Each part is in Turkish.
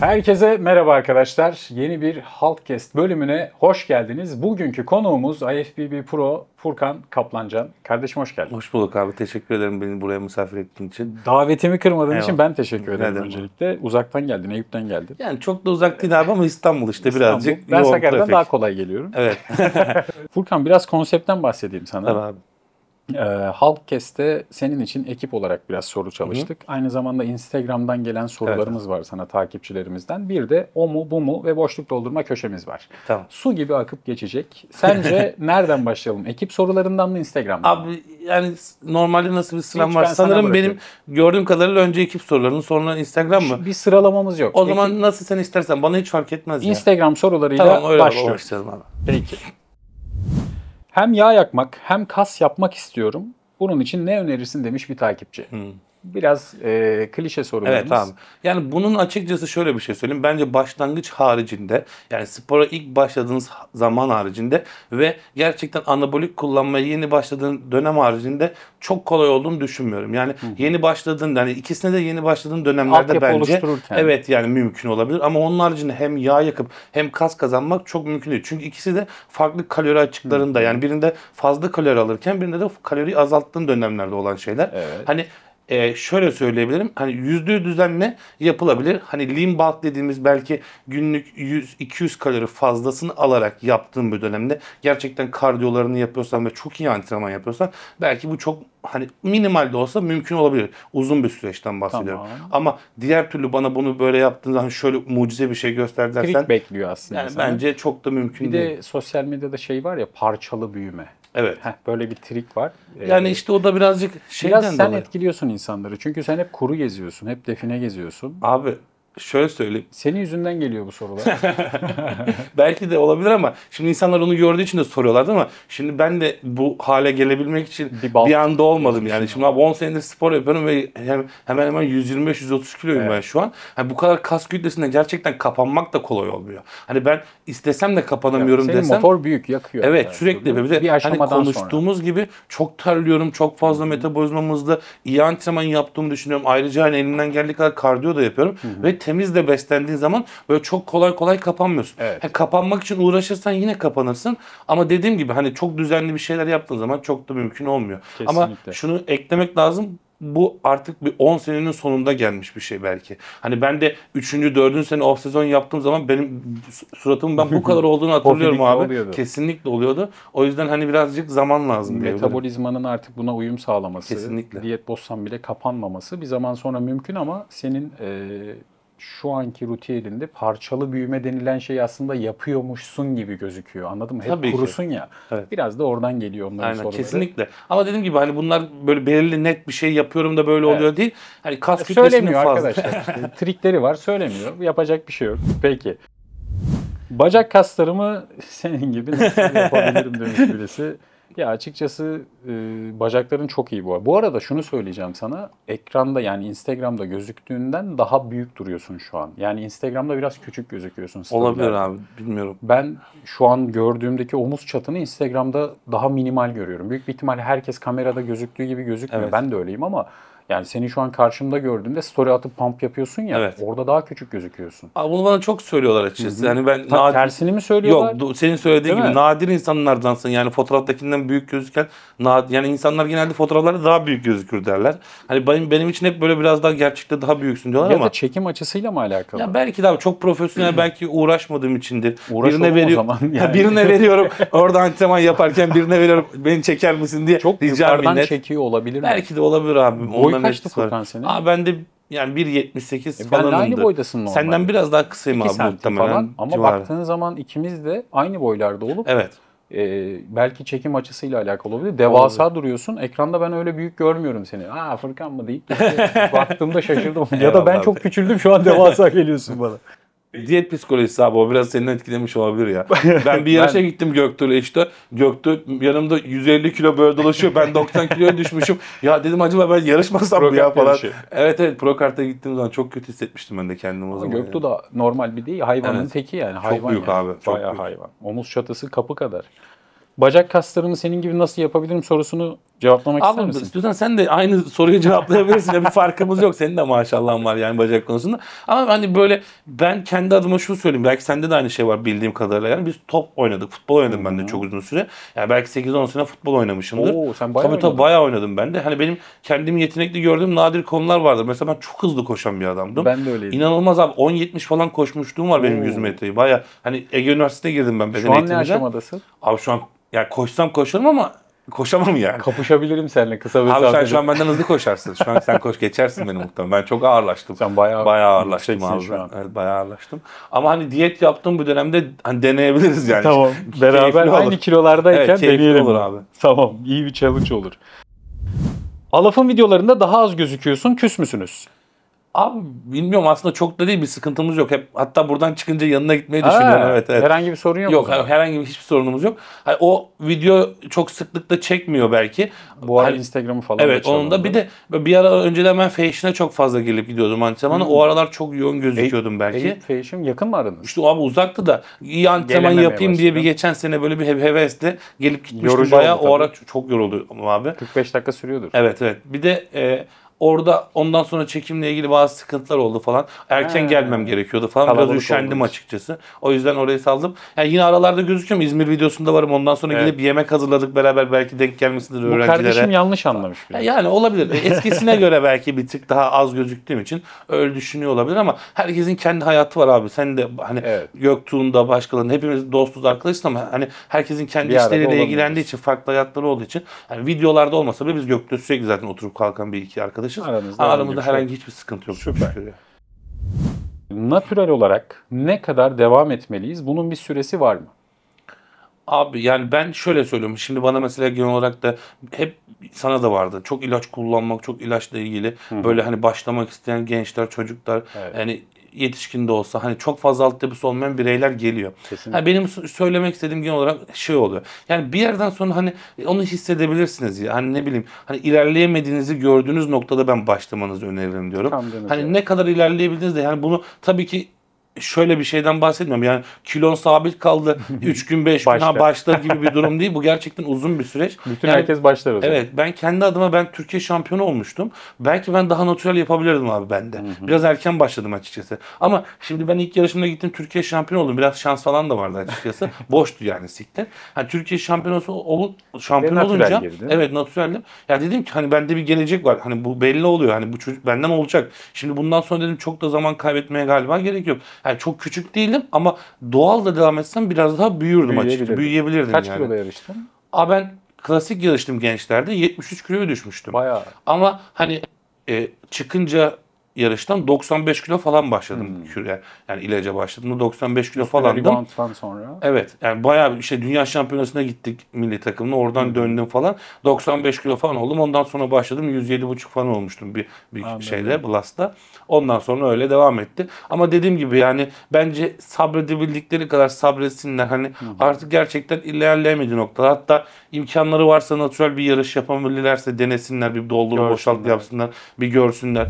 Herkese merhaba arkadaşlar. Yeni bir Halkcast bölümüne hoş geldiniz. Bugünkü konuğumuz IFBB Pro Furkan Kaplancan. Kardeşim hoş geldin. Hoş bulduk abi. Teşekkür ederim beni buraya misafir ettiğin için. Davetimi kırmadığın için ben teşekkür Rica ederim ederim. öncelikle. Uzaktan geldin, Eyüp'ten geldin. Yani çok da uzak değil abi ama İstanbul işte İstanbul. birazcık Ben yoğun Sakarya'dan trafik. daha kolay geliyorum. Evet. Furkan biraz konseptten bahsedeyim sana. Tabii abi. Halkcast'te senin için ekip olarak biraz soru çalıştık. Aynı zamanda Instagram'dan gelen sorularımız var sana takipçilerimizden. Bir de o mu bu mu ve boşluk doldurma köşemiz var. Tamam. Su gibi akıp geçecek. Sence nereden başlayalım? Ekip sorularından mı Instagram'dan mı? Abi yani normalde nasıl bir sıram Hiç var? ben sana Sanırım benim bırakıyorum. gördüğüm kadarıyla önce ekip sorularını sonra Instagram mı? Bir sıralamamız yok. O zaman nasıl sen istersen bana hiç fark etmez ya. Instagram sorularıyla Tamam öyle başlıyoruz. başlayalım abi. Peki. Hem yağ yakmak hem kas yapmak istiyorum. Bunun için ne önerirsin demiş bir takipçi. Biraz klişe sorularımız. Evet abi. Yani bunun açıkçası şöyle bir şey söyleyeyim. Bence başlangıç haricinde yani spora ilk başladığınız zaman haricinde ve gerçekten anabolik kullanmaya yeni başladığın dönem haricinde çok kolay olduğunu düşünmüyorum. Yani yeni başladığın yani ikisine de yeni başladığın dönemlerde Altyapı bence oluştururken. evet yani mümkün olabilir ama onun haricinde hem yağ yakıp hem kas kazanmak çok mümkün değil. Çünkü ikisi de farklı kalori açıklarında yani birinde fazla kalori alırken birinde de kaloriyi azalttığın dönemlerde olan şeyler. Evet. Hani şöyle söyleyebilirim. Hani yüzde düzenle yapılabilir. Hani lean bulk dediğimiz belki günlük 100-200 kalori fazlasını alarak yaptığın bir dönemde gerçekten kardiyolarını yapıyorsan ve çok iyi antrenman yapıyorsan belki bu çok hani minimal de olsa mümkün olabilir. Uzun bir süreçten bahsediyorum. Tamam. Ama diğer türlü bana bunu böyle yaptığın zaman şöyle mucize bir şey göster dersen Trik bekliyor aslında yani sana. bence çok da mümkün Bir değil. de sosyal medyada şey var ya, parçalı büyüme. Evet. Böyle bir trik var. Yani işte o da birazcık şeyden Biraz sen dolayı. etkiliyorsun insanları. Çünkü sen hep kuru geziyorsun, hep define geziyorsun. Abi şöyle söyleyeyim. Senin yüzünden geliyor bu sorular. Belki de olabilir ama şimdi insanlar onu gördüğü için de soruyorlardı ama şimdi ben de bu hale gelebilmek için bir anda olmadım yani. Şimdi abi 10 senedir spor yapıyorum ve hemen hemen 125-130 kiloyum ben şu an. Hani bu kadar kas kütlesine gerçekten kapanmak da kolay olmuyor. Hani ben istesem de kapanamıyorum Senin desem. motor büyük, yakıyor. Evet sürekli bir de bir hani aşamadan konuştuğumuz gibi çok terliyorum, çok fazla metabolizmam hızlı, iyi antrenman yaptığımı düşünüyorum. Ayrıca hani elimden geldiği kadar kardiyo da yapıyorum ve temiz de beslendiğin zaman böyle çok kolay kapanmıyorsun. Evet. Kapanmak için uğraşırsan yine kapanırsın ama dediğim gibi hani çok düzenli bir şeyler yaptığın zaman çok da mümkün olmuyor. Ama Kesinlikle. şunu eklemek lazım. Bu artık bir 10 senenin sonunda gelmiş bir şey belki. Hani ben de 3. 4. sene off sezon yaptığım zaman benim suratımın ben bu kadar olduğunu hatırlıyorum Pofidik abi. oluyordu. Kesinlikle oluyordu. O yüzden hani birazcık zaman lazım diyebilirim. Metabolizmanın artık buna uyum sağlaması, Kesinlikle. diyet bozsan bile kapanmaması bir zaman sonra mümkün ama senin şu anki rutininde parçalı büyüme denilen şeyi aslında yapıyormuşsun gibi gözüküyor. Anladın mı? Hep Tabii ki. kurusun ya. Evet. Biraz da oradan geliyor onların Aynen soruları. kesinlikle. Ama dediğim gibi hani bunlar böyle belirli net bir şey yapıyorum da böyle oluyor değil. Hani kas kütlesinin Söylemiyor fazla. arkadaşlar. İşte trikleri var, söylemiyor. Yapacak bir şey yok. Peki. Bacak kaslarımı senin gibi nasıl yapabilirim demiş birisi. Ya açıkçası bacakların çok iyi bu arada. Bu arada şunu söyleyeceğim sana. Ekranda yani Instagram'da gözüktüğünden daha büyük duruyorsun şu an. Yani Instagram'da biraz küçük gözüküyorsun. Olabilir storylerde. abi bilmiyorum. Ben şu an gördüğümdeki omuz çatını Instagram'da daha minimal görüyorum. Büyük bir ihtimalle herkes kamerada gözüktüğü gibi gözükmüyor. Evet. Ben de öyleyim ama yani seni şu an karşımda gördüğümde story atıp pump yapıyorsun ya. Evet. Orada daha küçük gözüküyorsun. Abi bunu bana çok söylüyorlar açıkçası. Yani ben Tersini mi söylüyorlar? Yok senin söylediğin Değil gibi mi? nadir insanlardansın. Yani fotoğraftakinden büyük gözüken yani insanlar genelde fotoğraflarda daha büyük gözükür derler. Hani benim için hep böyle biraz daha gerçekte daha büyüksün diyorlar Ya ama da çekim açısıyla mı alakalı? ya belki de abi çok profesyonel belki uğraşmadığım içindir. Uğraş birine oğlum o zaman yani. Birine veriyorum. Orada antrenman yaparken birine veriyorum. Beni çeker misin diye Çok rica yukarıdan minnet. çekiyor olabilir mi? Belki de olabilir abi. Boy Onların kaçtı etkisi var. Furkan senin? Abi ben de yani 1.78 Benle falanımdır. aynı boydasın normalde. Senden biraz daha kısayım 2 abi santim muhtemelen. falan ama civarı. baktığın zaman ikimiz de aynı boylarda olup Evet. belki çekim açısıyla alakalı olabilir. Devasa duruyorsun. Ekranda ben öyle büyük görmüyorum seni. Furkan mı deyip baktığımda şaşırdım. Ya da ben Eyvallah çok abi. küçüldüm şu an devasa geliyorsun bana. Diyet psikolojisi abi o biraz seni etkilemiş olabilir ya. Ben bir yarışa gittim Göktuğ'la işte. Göktuğ yanımda 150 kilo böyle dolaşıyor. Ben 90 kiloya düşmüşüm. Ya dedim acaba ben yarışmasam mı ya Pro-kart falan. yarışı. Evet Pro Kart'a gittiğim zaman çok kötü hissetmiştim ben de kendimi o Ama zaman. Göktuğ da normal bir değil. Hayvanın Evet. teki yani. Çok Hayvan büyük yani. abi, çok Bayağı büyük. hayvan. Omuz çatısı kapı kadar. Bacak kaslarını senin gibi nasıl yapabilirim sorusunu Cevaplamak ister Abi misin? istiyorsan sen de aynı soruyu cevaplayabilirsin. Bir farkımız yok. Senin de maşallahın var yani bacak konusunda. Ama hani böyle ben kendi adıma şunu söyleyeyim. Belki sende de aynı şey var bildiğim kadarıyla. Yani biz top oynadık. Futbol oynadım ben de çok uzun süre. Yani belki 8-10 sene futbol oynamışımdır. Oo, sen bayağı Tabii oynadın. bayağı oynadım ben de. Hani benim kendimi yetenekli gördüğüm nadir konular vardır. Mesela ben çok hızlı koşan bir adamdım. Ben de öyleydim. İnanılmaz abi. 10-70 falan koşmuşluğum var benim Oo. 100 metreyi. Bayağı hani Ege Üniversitesi'ne girdim ben beden Şu an ne eğitimine. aşamadasın? Abi şu an yani koşsam koşarım ama koşamam yani. Kapışabilirim seninle kısa Abi sen mesafede. şu an benden hızlı koşarsın. Şu an sen koş geçersin beni muhtemelen. Ben çok ağırlaştım. Sen bayağı ağırlaştım yükseksin abi. şu an. Evet, bayağı ağırlaştım. Ama hani diyet yaptığım bu dönemde hani deneyebiliriz yani. Tamam. Beraber Keyifli aynı olur. kilolardayken Evet, keyifli deneyelim. olur abi. Tamam. İyi bir challenge olur. Alaf'ın videolarında daha az gözüküyorsun. Küs müsünüz? Abi bilmiyorum aslında çok da değil bir sıkıntımız yok. Hep hatta buradan çıkınca yanına gitmeyi düşünüyorum. Evet. Herhangi bir sorun yok. Yok herhangi bir hiçbir sorunumuz yok. Hani o video çok sıklıkla çekmiyor belki. Bu ara Hani, Instagram'ı falan evet onun da bir de bir ara önceden ben Fashion'a çok fazla gelip gidiyordum antrenmana. O aralar çok yoğun gözüküyordum belki. Eyüp Fashion yakın mı aranız? İşte abi uzaktı da iyi antrenman Gelememeye yapayım diye bir başladım. geçen sene böyle bir hevesle gelip gitmiştim. Yorucu Bayağı oldu o ara tabii. çok yoruldu abi. 45 dakika sürüyordur. Evet. Bir de orada ondan sonra çekimle ilgili bazı sıkıntılar oldu falan. Erken gelmem gerekiyordu falan. Biraz Kalabalık üşendim olduğu açıkçası. O yüzden orayı saldım. Yani yine aralarda gözüküyorum. İzmir videosunda varım. Ondan sonra Evet. gidip yemek hazırladık beraber. Belki denk gelmesidir Bu öğrencilere. kardeşim yanlış anlamış biraz. Yani olabilir. Eskisine göre belki bir tık daha az gözüktüğüm için öyle düşünüyor olabilir ama herkesin kendi hayatı var abi. Sen de hani Evet. Göktuğ'unda başkalarının hepimiz dostuz arkadaşız ama hani herkesin kendi Bir arada işleriyle olamıyoruz. ilgilendiği için farklı hayatları olduğu için hani videolarda olmasa bile biz Göktuğ'da sürekli zaten oturup kalkan bir iki arkadaşız. Aramızda Herhangi hiçbir sıkıntı yok. Çok Süper. şükür ya. Natürel olarak ne kadar devam etmeliyiz? Bunun bir süresi var mı? Abi yani ben şöyle söylüyorum. Şimdi bana mesela genel olarak da hep sana da vardı. Çok ilaç kullanmak, çok ilaçla ilgili böyle hani başlamak isteyen gençler, çocuklar Evet. yani yetişkin de olsa hani çok fazla altyapısı olmayan bireyler geliyor. Kesinlikle. Benim söylemek istediğim genel olarak şey oluyor. Yani bir yerden sonra hani onu hissedebilirsiniz ya. Hani ne bileyim hani ilerleyemediğinizi gördüğünüz noktada ben başlamanızı öneririm diyorum. Tam deniz Hani yani. ne kadar ilerleyebildiniz de yani bunu tabii ki şöyle bir şeyden bahsetmiyorum. Yani kilon sabit kaldı. 3 gün 5 gün Başla. başla gibi bir durum değil. Bu gerçekten uzun bir süreç. Bütün Yani herkes başlar o zaman. evet ben kendi adıma ben Türkiye şampiyonu olmuştum. Belki ben daha natürel yapabilirdim abi ben de. Biraz erken başladım açıkçası. Ama şimdi ben ilk yarışımda gittim Türkiye şampiyonu oldum. Biraz şans falan da vardı açıkçası. Boştu yani siklet. Hani Türkiye şampiyon Ve natürel olunca girdin. evet natüreldim. Ya dedim ki hani bende bir gelecek var. Hani bu belli oluyor. Hani bu çocuk benden olacak. Şimdi bundan sonra dedim çok da zaman kaybetmeye galiba gerek yok. Yani çok küçük değildim ama doğal da devam etsem biraz daha büyürdüm açıkçası. Büyüyebilirdim Kaç yani. kiloda yarıştın? Ben klasik yarıştım gençlerde. 73 kiloya düşmüştüm. Bayağı. Ama hani çıkınca yarıştan 95 kilo falan başladım küre. Yani ilaca başladığımda 95 kilo falandım. Rebound'dan sonra. Evet yani bayağı işte dünya şampiyonasına gittik milli takımla. Oradan döndüm falan. 95 kilo falan oldum. Ondan sonra başladım. 107,5 falan olmuştum bir şeyde Blast'ta. Ondan sonra öyle devam etti. Ama dediğim gibi yani bence sabredebildikleri kadar sabretsinler. Hani artık gerçekten ilerleyemediği noktalar. Hatta imkanları varsa natürel bir yarış yapabilirlerse denesinler. Bir doldur boşalt yapsınlar. Bir görsünler.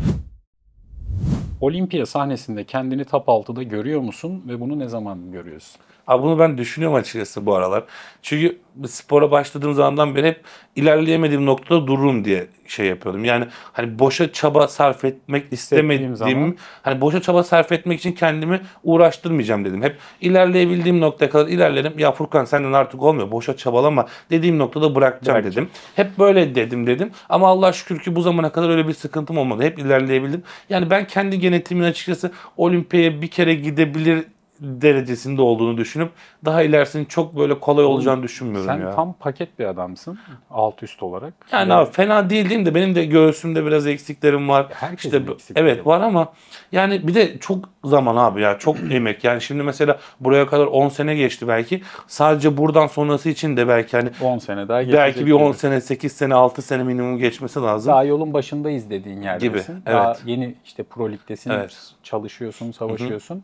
Olimpiya sahnesinde kendini top 6'da görüyor musun ve bunu ne zaman görüyorsun? Abi bunu ben düşünüyorum açıkçası bu aralar. Çünkü spora başladığım zamandan beri hep ilerleyemediğim noktada dururum diye şey yapıyordum. Yani hani boşa çaba sarf etmek istemediğim zaman. hani boşa çaba sarf etmek için kendimi uğraştırmayacağım dedim. Hep ilerleyebildiğim noktaya kadar ilerlerim. Ya Furkan senden artık olmuyor. Boşa çabalama dediğim noktada bırakacağım dedim. Hep böyle dedim. Ama Allah şükür ki bu zamana kadar öyle bir sıkıntım olmadı. Hep ilerleyebildim. Yani ben kendi genetiğimin açıkçası olimpiyaya bir kere gidebilir derecesinde olduğunu düşünüp daha ilerisinin çok böyle kolay olacağını düşünmüyorum Sen ya. tam paket bir adamsın alt üst olarak. Yani abi fena değil diyeyim de benim de göğsümde biraz eksiklerim var. Herkesin İşte eksikleri evet var ama yani bir de çok zaman abi ya çok emek. Yani şimdi mesela buraya kadar 10 sene geçti belki. Sadece buradan sonrası için de belki hani 10 sene daha geçecek. belki bir 10 sene, 8 sene, 6 sene minimum geçmesi lazım. Daha yolun başındayız dediğin yerdesin. Gibi, Daha evet. yeni işte Pro Lig'desin, Evet. çalışıyorsun, savaşıyorsun.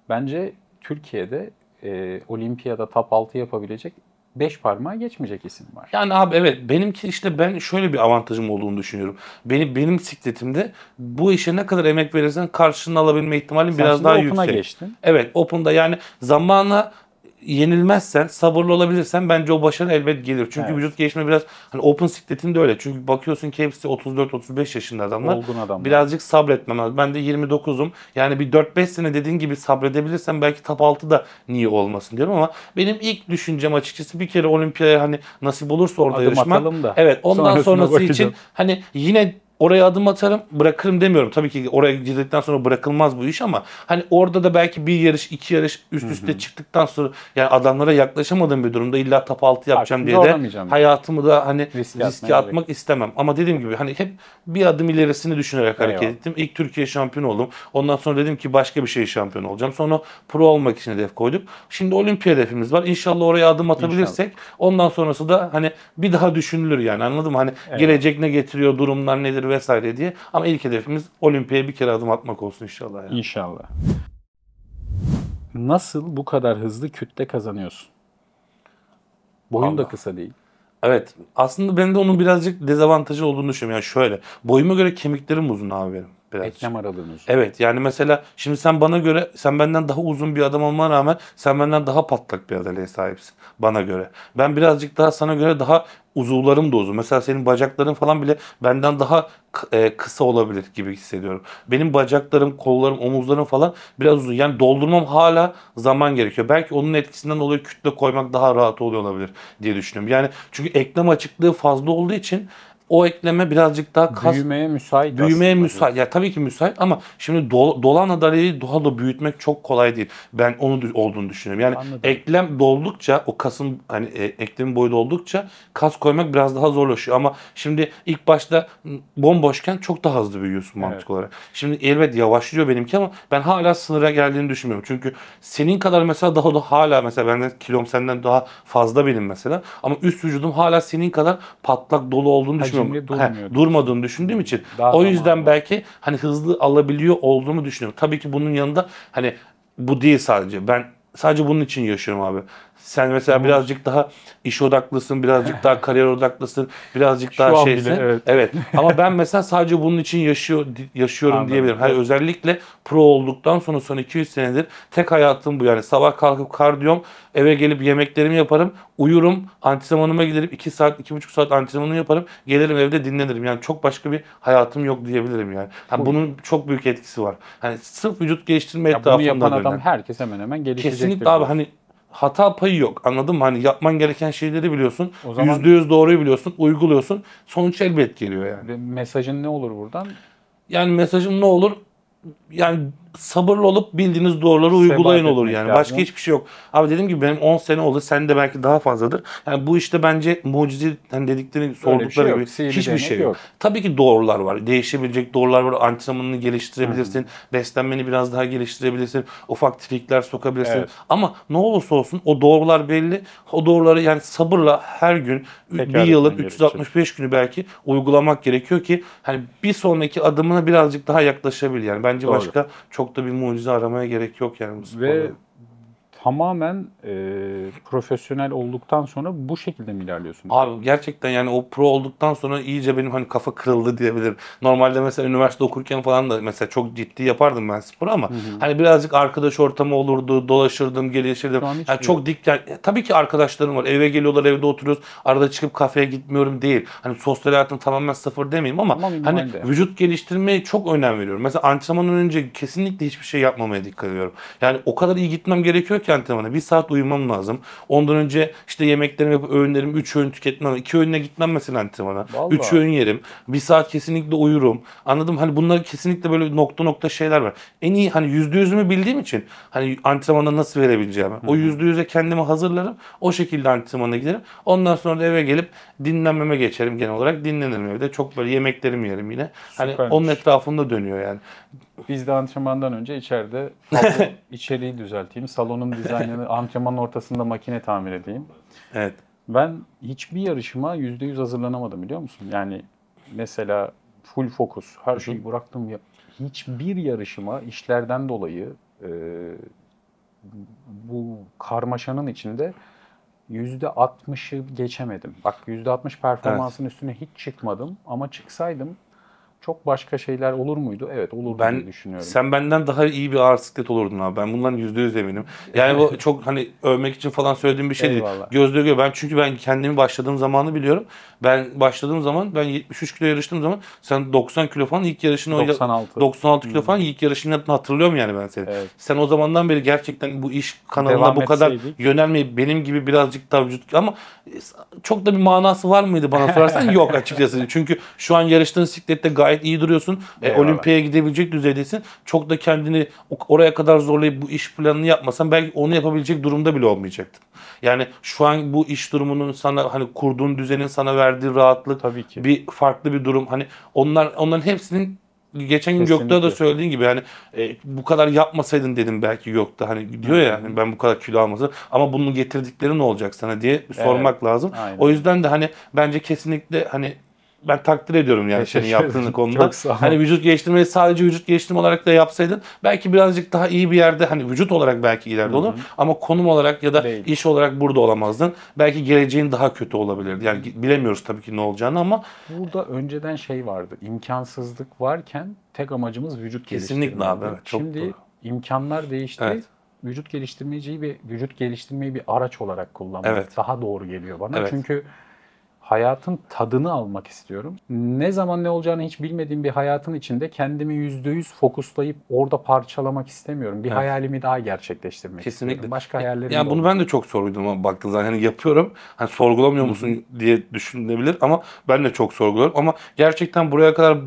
Bence Türkiye'de olimpiyada top 6 yapabilecek 5 parmağı geçmeyecek isim var. Yani abi evet benimki işte ben şöyle bir avantajım olduğunu düşünüyorum. Benim sikletimde bu işe ne kadar emek verirsen karşılığını alabilme ihtimalin Sen biraz şimdi daha Open'a yüksek. geçtin. Evet Open'da yani zamana yenilmezsen, sabırlı olabilirsen bence o başarı elbet gelir. Çünkü vücut gelişimi biraz hani open sikletin de öyle. Çünkü bakıyorsun ki hepsi 34-35 yaşında adamlar. Olgun adamlar. Birazcık sabretmem lazım. Ben de 29'um. Yani bir 4-5 sene dediğin gibi sabredebilirsem belki top 6'da niye olmasın diyorum ama benim ilk düşüncem açıkçası bir kere olimpiyaya hani nasip olursa orada yarışmak. Evet, ondan sonrası için hani yine oraya adım atarım, bırakırım demiyorum. Tabii ki oraya girdikten sonra bırakılmaz bu iş ama hani orada da belki bir yarış, iki yarış üst üste çıktıktan sonra yani adamlara yaklaşamadığım bir durumda illa top 6 yapacağım diye de hayatımı da hani riske atmak istemem. Ama dediğim gibi hani hep bir adım ilerisini düşünerek hareket ettim. İlk Türkiye şampiyonu oldum. Ondan sonra dedim ki başka bir şey şampiyon olacağım. Sonra pro olmak için hedef koyduk. Şimdi olimpiya hedefimiz var. İnşallah oraya adım atabilirsek ondan sonrası da hani bir daha düşünülür yani, anladın mı? Hani gelecek ne getiriyor, durumlar nedir vesaire diye. Ama ilk hedefimiz olimpiyaya bir kere adım atmak olsun inşallah. Yani. İnşallah. Nasıl bu kadar hızlı kütle kazanıyorsun? Boyun da kısa değil. Evet. Aslında ben de onun birazcık dezavantajı olduğunu düşünüyorum. Yani şöyle. Boyuma göre kemiklerim uzun abi benim. Birazcık. Eklem aralığın uzun. Evet. Yani mesela şimdi sen bana göre, sen benden daha uzun bir adam olmana rağmen sen benden daha patlak bir adaleye sahipsin. Bana göre. Ben birazcık daha sana göre daha uzuvlarım da uzun. Mesela senin bacakların falan bile benden daha kısa olabilir gibi hissediyorum. Benim bacaklarım, kollarım, omuzlarım falan biraz uzun. Yani doldurmam hala zaman gerekiyor. Belki onun etkisinden dolayı kütle koymak daha rahat oluyor olabilir diye düşünüyorum. Yani çünkü eklem açıklığı fazla olduğu için o ekleme birazcık daha büyümeye müsait. Büyümeye müsait. Ya tabii ki müsait ama şimdi dolan adaleyi daha da büyütmek çok kolay değil. Ben onu olduğunu düşünüyorum. Yani Anladım. eklem doldukça, o kasın hani eklemin boyu doldukça kas koymak biraz daha zorlaşıyor. Ama şimdi ilk başta bomboşken çok daha hızlı büyüyorsun mantık olarak. Şimdi elbet yavaşlıyor benimki ama ben hala sınıra geldiğini düşünmüyorum. Çünkü senin kadar mesela daha da hala mesela benden kilom senden daha fazla benim mesela. Ama üst vücudum hala senin kadar patlak dolu olduğunu düşünmüyorum. Durmadığını düşündüğüm için. Daha o yüzden belki hani hızlı alabiliyor olduğumu düşünüyorum. Tabii ki bunun yanında hani bu değil sadece. Ben sadece bunun için yaşıyorum abi. Sen mesela birazcık daha iş odaklısın, birazcık daha kariyer odaklısın, birazcık daha şeysin. Bile, evet. Ama ben mesela sadece bunun için yaşıyorum diyebilirim. Hani özellikle pro olduktan sonra son 200 senedir tek hayatım bu yani. Sabah kalkıp kardiyom, eve gelip yemeklerimi yaparım, uyurum, antrenmanıma giderim, 2 saat, 2,5 saat antrenmanımı yaparım, gelirim evde dinlenirim. Yani çok başka bir hayatım yok diyebilirim yani. Bunun çok büyük etkisi var. Hani sırf vücut geliştirme etrafında bunu yapan adam herkes hemen gelişecektir. Kesinlikle abi, hani hata payı yok, anladın mı? Hani yapman gereken şeyleri biliyorsun. %100 doğruyu biliyorsun, uyguluyorsun. Sonuç elbet geliyor yani. Mesajın ne olur buradan? Yani mesajın ne olur? Yani sabırlı olup bildiğiniz doğruları uygulayın olur yani. Başka hiçbir şey yok. Abi dediğim gibi benim 10 sene oldu. Sen de belki daha fazladır. Yani bu işte bence mucize hani dedikleri sordukları gibi hiçbir şey yok. Tabii ki doğrular var. Değişebilecek doğrular var. Antrenmanını geliştirebilirsin. Beslenmeni biraz daha geliştirebilirsin. Ufak trikler sokabilirsin. Ama ne olursa olsun o doğrular belli. O doğruları yani sabırla her gün bir yılın 365 günü belki uygulamak gerekiyor ki hani bir sonraki adımına birazcık daha yaklaşabil yani. Bence başka çok da bir mucize aramaya gerek yok yani bu sporda. Ve tamamen profesyonel olduktan sonra bu şekilde mi ilerliyorsun? Abi gerçekten yani o pro olduktan sonra iyice benim hani kafa kırıldı diyebilirim. Normalde mesela üniversite okurken falan da mesela çok ciddi yapardım ben spor ama hani birazcık arkadaş ortamı olurdu, dolaşırdım, gelişirdim. Yani çok dik yani, tabii ki arkadaşlarım var. Eve geliyorlar, evde oturuyoruz. Arada çıkıp kafeye gitmiyorum değil. Hani sosyal hayatım tamamen sıfır demeyeyim ama hani vücut geliştirmeye çok önem veriyorum. Mesela antrenmandan önce kesinlikle hiçbir şey yapmamaya dikkat ediyorum. Yani o kadar iyi gitmem gerekiyor ki antrenmana. 1 saat uyumam lazım. Ondan önce işte yemeklerimi yapıp öğünlerimi 3 öğün tüketmem. 2 öğüne gitmem mesela antrenmana. 3 öğün yerim. 1 saat kesinlikle uyurum. Anladım. Hani bunlar kesinlikle böyle nokta nokta şeyler var. En iyi hani %100'ümü bildiğim için hani antrenmana nasıl verebileceğimi. O %100'e kendimi hazırlarım. O şekilde antrenmana giderim. Ondan sonra da eve gelip dinlenmeme geçerim genel olarak. Dinlenirim evde. Çok böyle yemeklerimi yerim yine. Hani onun etrafında dönüyor yani. Biz de antrenmandan önce içeride içeriği düzelteyim. Salonun dizaynını antrenmanın ortasında makine tamir edeyim. Evet. Ben hiçbir yarışıma %100 hazırlanamadım biliyor musun? Yani mesela full fokus, her şeyi bıraktım. Hiçbir yarışıma işlerden dolayı bu karmaşanın içinde %60'ı geçemedim. Bak %60 performansın üstüne hiç çıkmadım ama çıksaydım çok başka şeyler olur muydu? Evet, olurdu diye düşünüyorum. Sen benden daha iyi bir ağır siklet olurdun abi. Ben bundan %100 eminim. Yani bu çok hani övmek için falan söylediğim bir şey değil. Eyvallah. Gözle görüyor. Çünkü ben kendimi başladığım zamanı biliyorum. Ben başladığım zaman, ben 73 kilo yarıştığım zaman sen 90 kilo falan ilk yarışını 96 kilo falan ilk yarışını yaptığını hatırlıyorum yani ben seni. Evet. Sen o zamandan beri gerçekten bu iş kanalına Devam bu kadar etseydik. yönelmeyip benim gibi birazcık daha vücut, ama çok da bir manası var mıydı bana sorarsan? Yok açıkçası. Çünkü şu an yarıştığın siklette gayet iyi duruyorsun. Olimpiyaya gidebilecek düzeydesin. Çok da kendini oraya kadar zorlayıp bu iş planını yapmasan belki onu yapabilecek durumda bile olmayacaktın. Yani şu an bu iş durumunun sana, hani kurduğun düzenin sana verdiği rahatlık, Tabii ki. bir farklı bir durum. Hani onların hepsinin, geçen gün Göktuğ'a da söylediğin gibi, hani bu kadar yapmasaydın dedim belki Göktuğ, hani diyor ya hani ben bu kadar kilo almasam, ama bunun getirdikleri ne olacak sana diye sormak lazım. Aynen. O yüzden de hani bence kesinlikle hani ben takdir ediyorum yani senin yaptığın konuda. Hani vücut geliştirmeyi sadece vücut geliştirme olarak da yapsaydın belki birazcık daha iyi bir yerde, hani vücut olarak belki ileride olur ama konum olarak ya da iş olarak burada olamazdın. Belki geleceğin daha kötü olabilirdi. Yani bilemiyoruz tabii ki ne olacağını, ama burada önceden şey vardı. İmkansızlık varken tek amacımız vücut kesinlikle geliştirmek. abi, evet, çok Şimdi doğru. imkanlar değişti. Evet. Vücut geliştirmeyi bir araç olarak kullanmak daha doğru geliyor bana. Evet. Çünkü hayatın tadını almak istiyorum. Ne zaman ne olacağını hiç bilmediğim bir hayatın içinde kendimi %100 fokuslayıp orada parçalamak istemiyorum. Bir hayalimi daha gerçekleştirmek istiyorum. Başka hayallerim yani bunu ben de çok sorguladım ama baktığın zaman hani yapıyorum. Hani sorgulamıyor musun diye düşünülebilir ama ben de çok sorguluyorum, ama gerçekten buraya kadar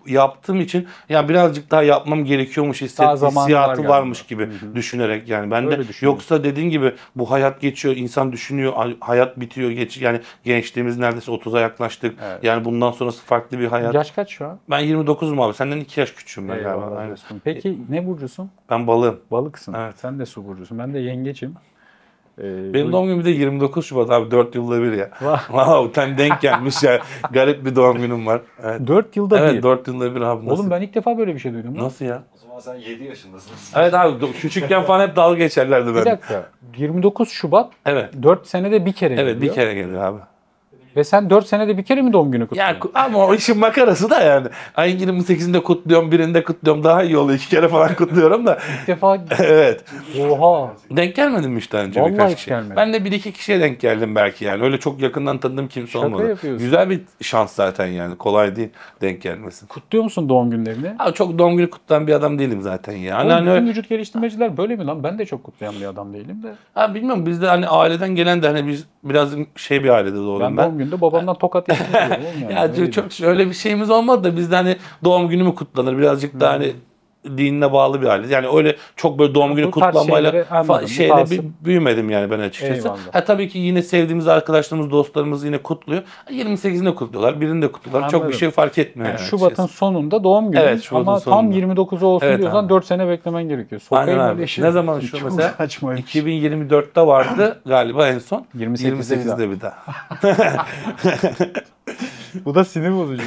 yaptığım için ya birazcık daha yapmam gerekiyormuş hissiyatı varmış gibi düşünerek, yani ben de yoksa dediğin gibi bu hayat geçiyor, insan düşünüyor, hayat bitiyor, yani gençliğimiz neredeyse 30'a yaklaştık. Evet. Yani bundan sonrası farklı bir hayat. Yaş kaç şu an? Ben 29'um abi. Senden 2 yaş küçüğüm ben galiba. Peki ne burcusun? Ben balığım. Balıksın. Evet. Sen de su burcusun. Ben de yengeçim. Benim doğum günüm de 29 Şubat abi, 4 yılda bir ya. Wow, tam denk gelmiş ya. Garip bir doğum günüm var. Evet. 4 yılda bir. Evet, 4 yılda bir abi. Nasıl? Oğlum ben ilk defa böyle bir şey duydum. Nasıl ya? O zaman sen 7 yaşındasın. Evet abi, küçükken falan hep dalga geçerlerdi ben. Bir dakika. 29 Şubat. Evet. 4 senede bir kere geliyor. Evet, bir kere geliyor abi. Ve sen 4 senede bir kere mi doğum günü kutluyorsun? Ya ama o işin makarası da yani. Ayın 28'inde kutluyorum, birinde kutluyorum. Daha iyi oluyor. 2 kere falan kutluyorum da. İlk defa. Evet. Oha. Denk gelmedin mi hiç daha önce? Vallahi hiç gelmedim. Ben de 1-2 kişiye denk geldim belki yani. Öyle çok yakından tanıdığım kimse olmadı. Şaka yapıyorsun. Güzel bir şans zaten yani. Kolay değil denk gelmesi. Kutluyor musun doğum günlerini? Abi çok doğum günü kutlayan bir adam değilim zaten ya. Oğlum, bütün vücut geliştirmeciler böyle mi lan? Ben de çok kutlayan bir adam değilim de. Ha bilmiyorum, bizde hani aileden gelen de hani biz biraz şey bir ailede doğdum ben. Ben doğum günde babamdan tokat yedim. Yani. Ya çok öyle bir şeyimiz olmadı da bizde hani doğum günü mü kutlanır, birazcık daha hani dinine bağlı bir aile. Yani öyle çok böyle doğum günü kutlanmayla büyümedim yani ben açıkçası. Eyvallah. Ha tabii ki yine sevdiğimiz arkadaşlarımız, dostlarımız yine kutluyor. 28'inde kutluyorlar, birinde kutluyorlar. Anladım. Çok bir şey fark etmiyor. Yani Şubat'ın sonunda doğum günü, evet, ama tam 29'u olsun diyorsan abi. 4 sene beklemen gerekiyor. Aynen abi. Ne zaman şu mesela? 2024'te vardı galiba en son. 28'de bir daha. Bu da sinir bozucu.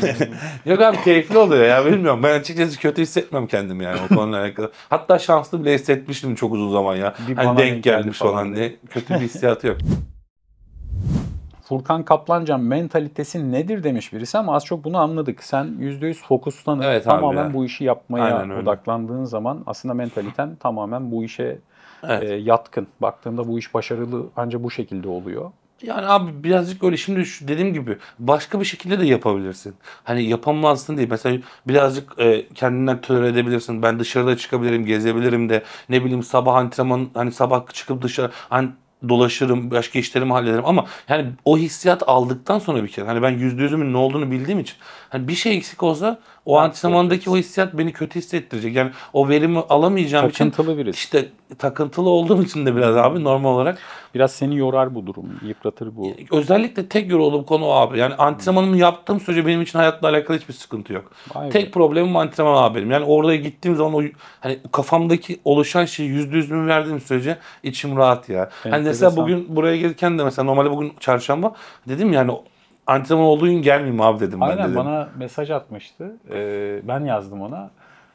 Yok abi, keyifli oluyor ya, bilmiyorum. Ben açıkçası kötü hissetmem kendimi yani o konuyla alakalı. Hatta şanslı bile hissetmiştim çok uzun zaman ya. Hani denk gelmiş falan diye. Kötü bir hissiyatı yok. Furkan Kaplancan mentalitesi nedir demiş birisi, ama az çok bunu anladık. Sen %100 fokuslanıp tamamen bu işi yapmaya odaklandığın zaman aslında mentaliten tamamen bu işe yatkın. Baktığında bu iş başarılı ancak bu şekilde oluyor. Yani abi birazcık öyle, şimdi dediğim gibi başka bir şekilde de yapabilirsin. Hani yapamazsın değil. Mesela birazcık kendinden tolere edebilirsin. Ben dışarıda çıkabilirim, gezebilirim de, ne bileyim sabah antrenman, hani sabah çıkıp dışarı hani dolaşırım, başka işlerimi hallederim, ama yani o hissiyat aldıktan sonra bir kere hani ben %100'ümün ne olduğunu bildiğim için hani bir şey eksik olsa o antrenmandaki o hissiyat beni kötü hissettirecek. Yani o verimi alamayacağım takıntılı için birisi. İşte takıntılı olduğum için de biraz abi normal olarak. Biraz seni yorar bu durum, yıpratır bu. Özellikle tek yorulduğum konu o abi. Yani antrenmanımı yaptığım sürece benim için hayatla alakalı hiçbir sıkıntı yok. Tek problemim antrenman abi benim. Yani oraya gittiğim zaman o hani kafamdaki oluşan şeyi %100'ümü verdiğim sürece içim rahat ya. Hani mesela bugün buraya gelirken de mesela normalde bugün çarşamba dedim yani antrenman olduğu gün gelmeyeyim abi dedim. Aynen, ben dedim. Bana mesaj atmıştı. Ben yazdım ona.